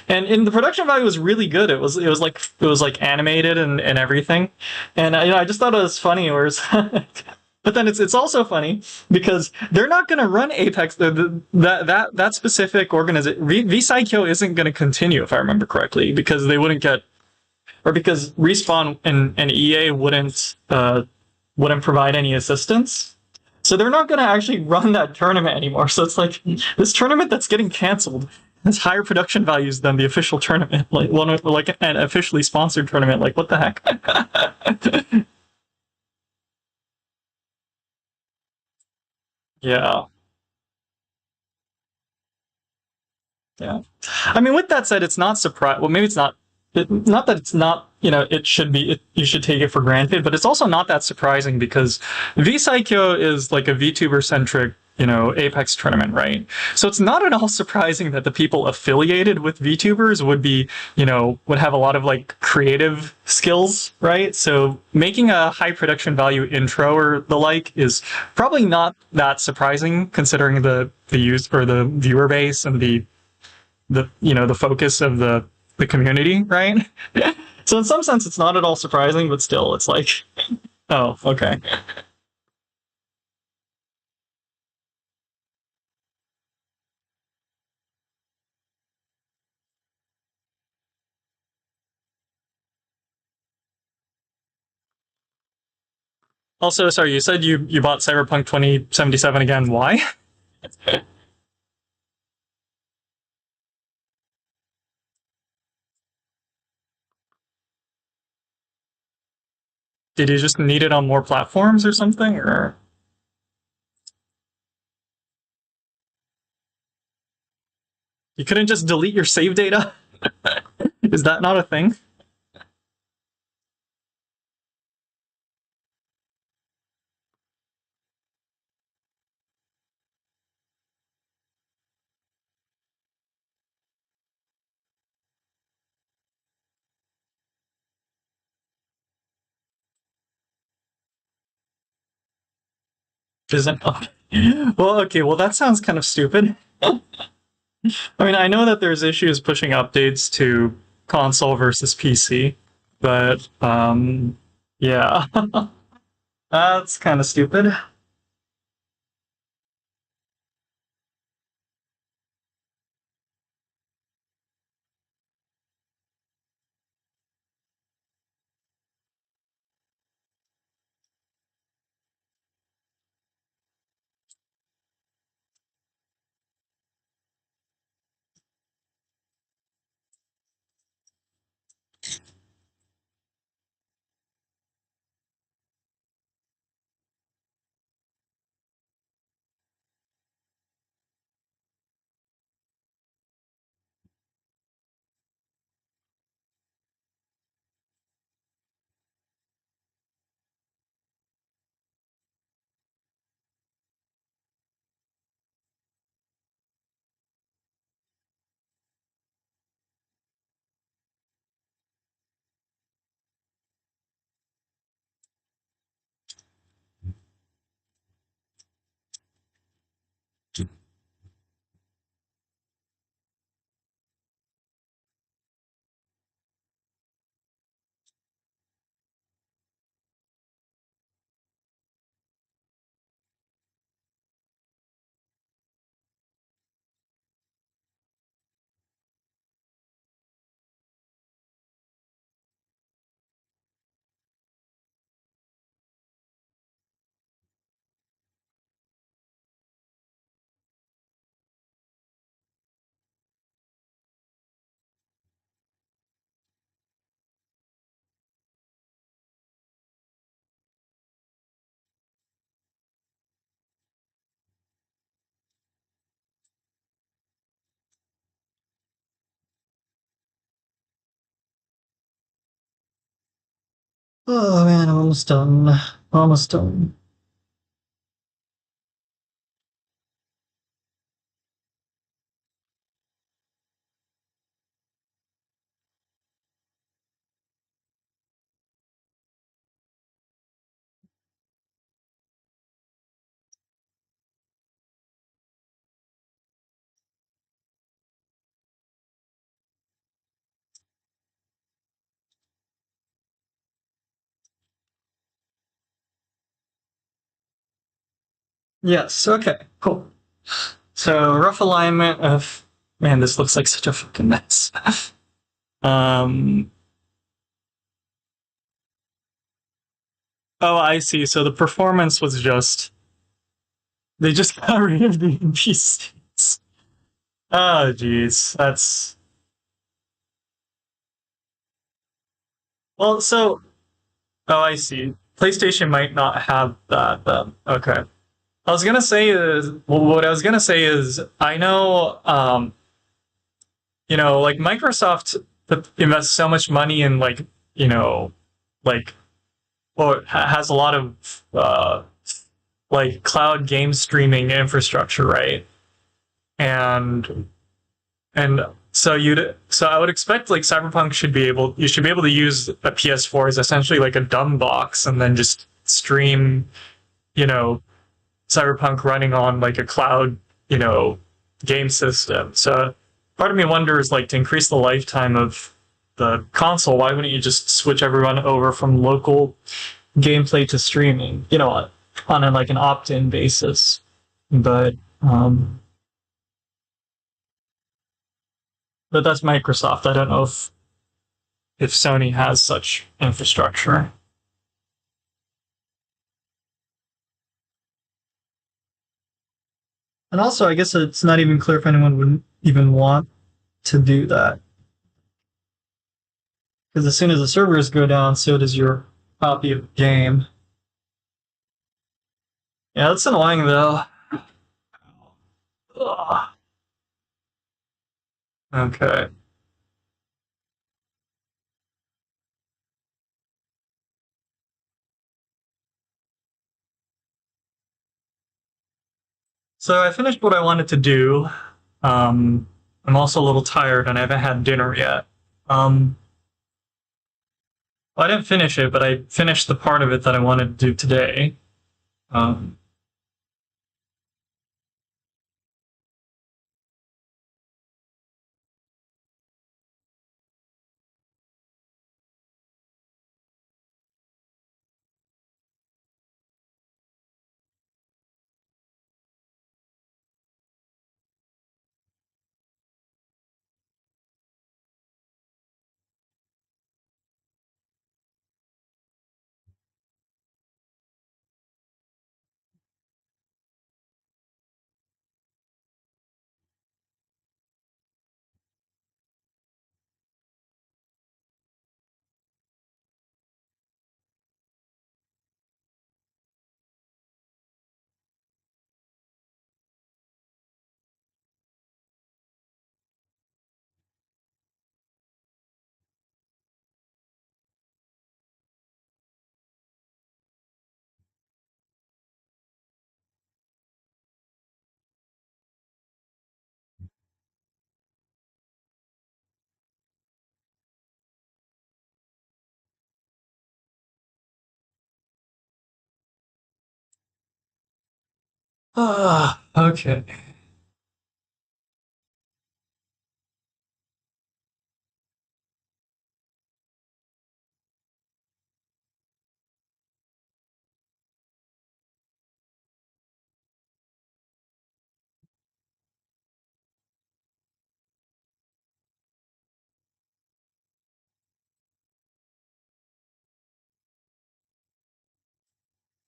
and the production value was really good. It was like animated and everything, and I just thought it was funny. Whereas but then it's also funny because they're not going to run Apex. That specific organization, VSIKO, isn't going to continue if I remember correctly, because they wouldn't get, or because Respawn and EA wouldn't provide any assistance. So they're not going to actually run that tournament anymore. So it's like this tournament that's getting canceled has higher production values than the official tournament, like an officially sponsored tournament. Like what the heck? Yeah. Yeah. I mean, with that said, it's not surprise. Well, maybe it's not. Not that it's not it should be, you should take it for granted, but it's also not that surprising because V-Psycho is like a VTuber centric, Apex tournament, right? So it's not at all surprising that the people affiliated with VTubers would be, would have a lot of like creative skills, right? So making a high production value intro or the like is probably not that surprising considering the use or the viewer base and the focus of the community, right? So in some sense, it's not at all surprising, but still, it's like, oh, okay. Also, sorry, you said you bought Cyberpunk 2077 again. Why? Did you just need it on more platforms or something? Or you couldn't just delete your save data? Is that not a thing? Isn't okay. Well, okay, well that sounds kind of stupid. I mean, I know that there's issues pushing updates to console versus PC, but yeah, that's kind of stupid. Oh man, I'm almost done. Almost done. Yes, okay, cool. So rough alignment of man, this looks like such a fucking mess. um oh, I see. So the performance was just they just got rid of the NPCs. Oh jeez. That's well, so oh I see. PlayStation might not have that then. Okay. I was gonna say is well, what I was gonna say is I know like Microsoft invests so much money in like you know, like, or has a lot of like cloud game streaming infrastructure, right? And and so I would expect like Cyberpunk should be able you should be able to use a PS4 as essentially like a dumb box and then just stream, you know, Cyberpunk running on like a cloud, you know, game system. So part of me wonders, like, to increase the lifetime of the console, why wouldn't you just switch everyone over from local gameplay to streaming? You know, on a, like an opt-in basis. But but that's Microsoft. I don't know if Sony has such infrastructure. And also, I guess it's not even clear if anyone would even want to do that. Because as soon as the servers go down, so does your copy of the game. Yeah, that's annoying though. Ugh. Okay. So I finished what I wanted to do. I'm also a little tired and I haven't had dinner yet. Um, well, I didn't finish it, but I finished the part of it that I wanted to do today. Um, okay.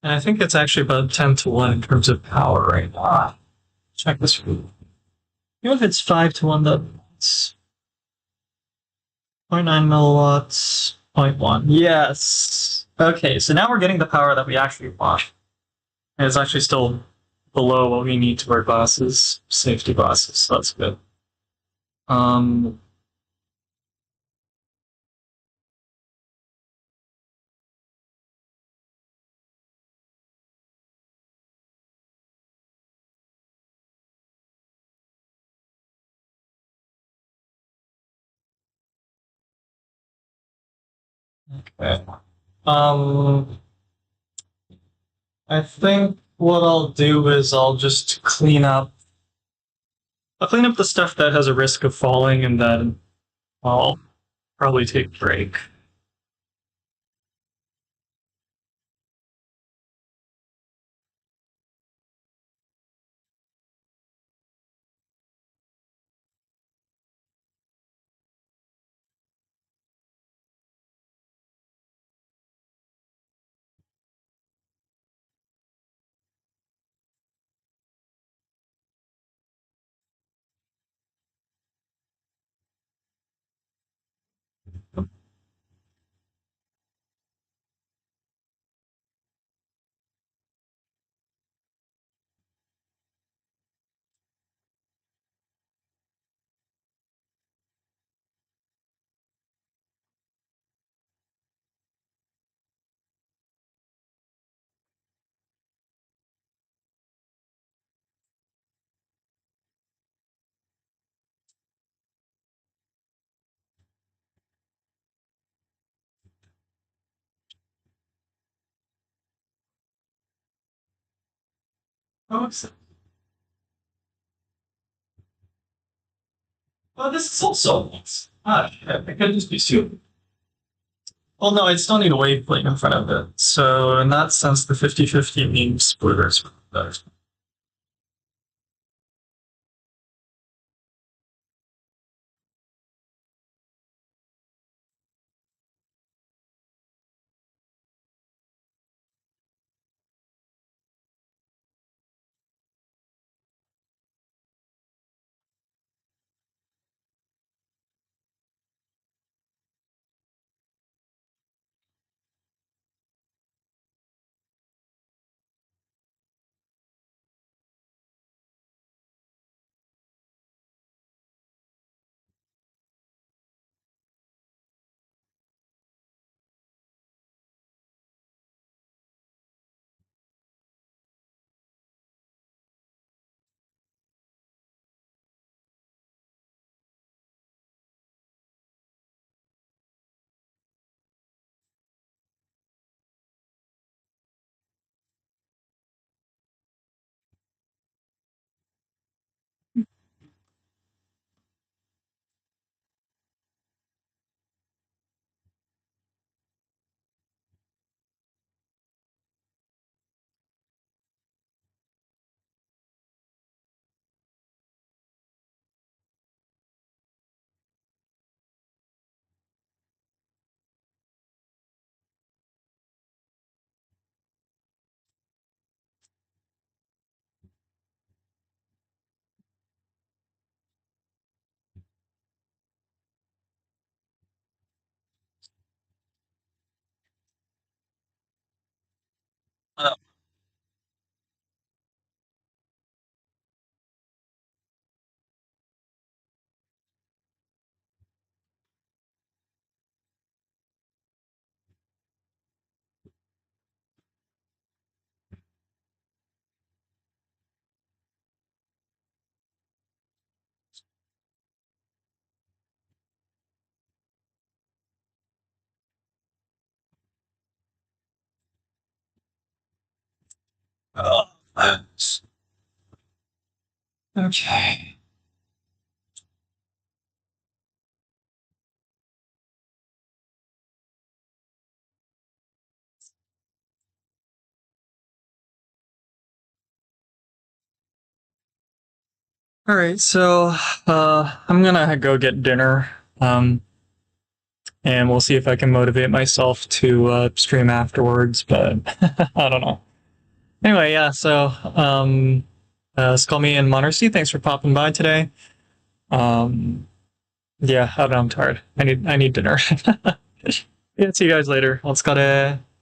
And I think it's actually about 10 to 1 in terms of power right now. Check this. Even if it's 5 to 1, that's zero point 0.9 milliwatts, zero point 0.1. Yes. Okay, so now we're getting the power that we actually want. And it's actually still below what we need to our glasses, safety glasses, so that's good. Um, okay. Um, I think what I'll do is I'll clean up the stuff that has a risk of falling, and then I'll probably take a break. Oh, well, this is also shit, I could just be stupid. Well, no, I still need a wave plate in front of it. So in that sense, the 50-50 means splitters. Uh, uh, okay. All right, so I'm gonna go get dinner, and we'll see if I can motivate myself to stream afterwards. But I don't know. Anyway, yeah. So, Skullme and Monercy, thanks for popping by today. Yeah, I don't know. I'm tired. I need dinner. Yeah, see you guys later. お疲れ.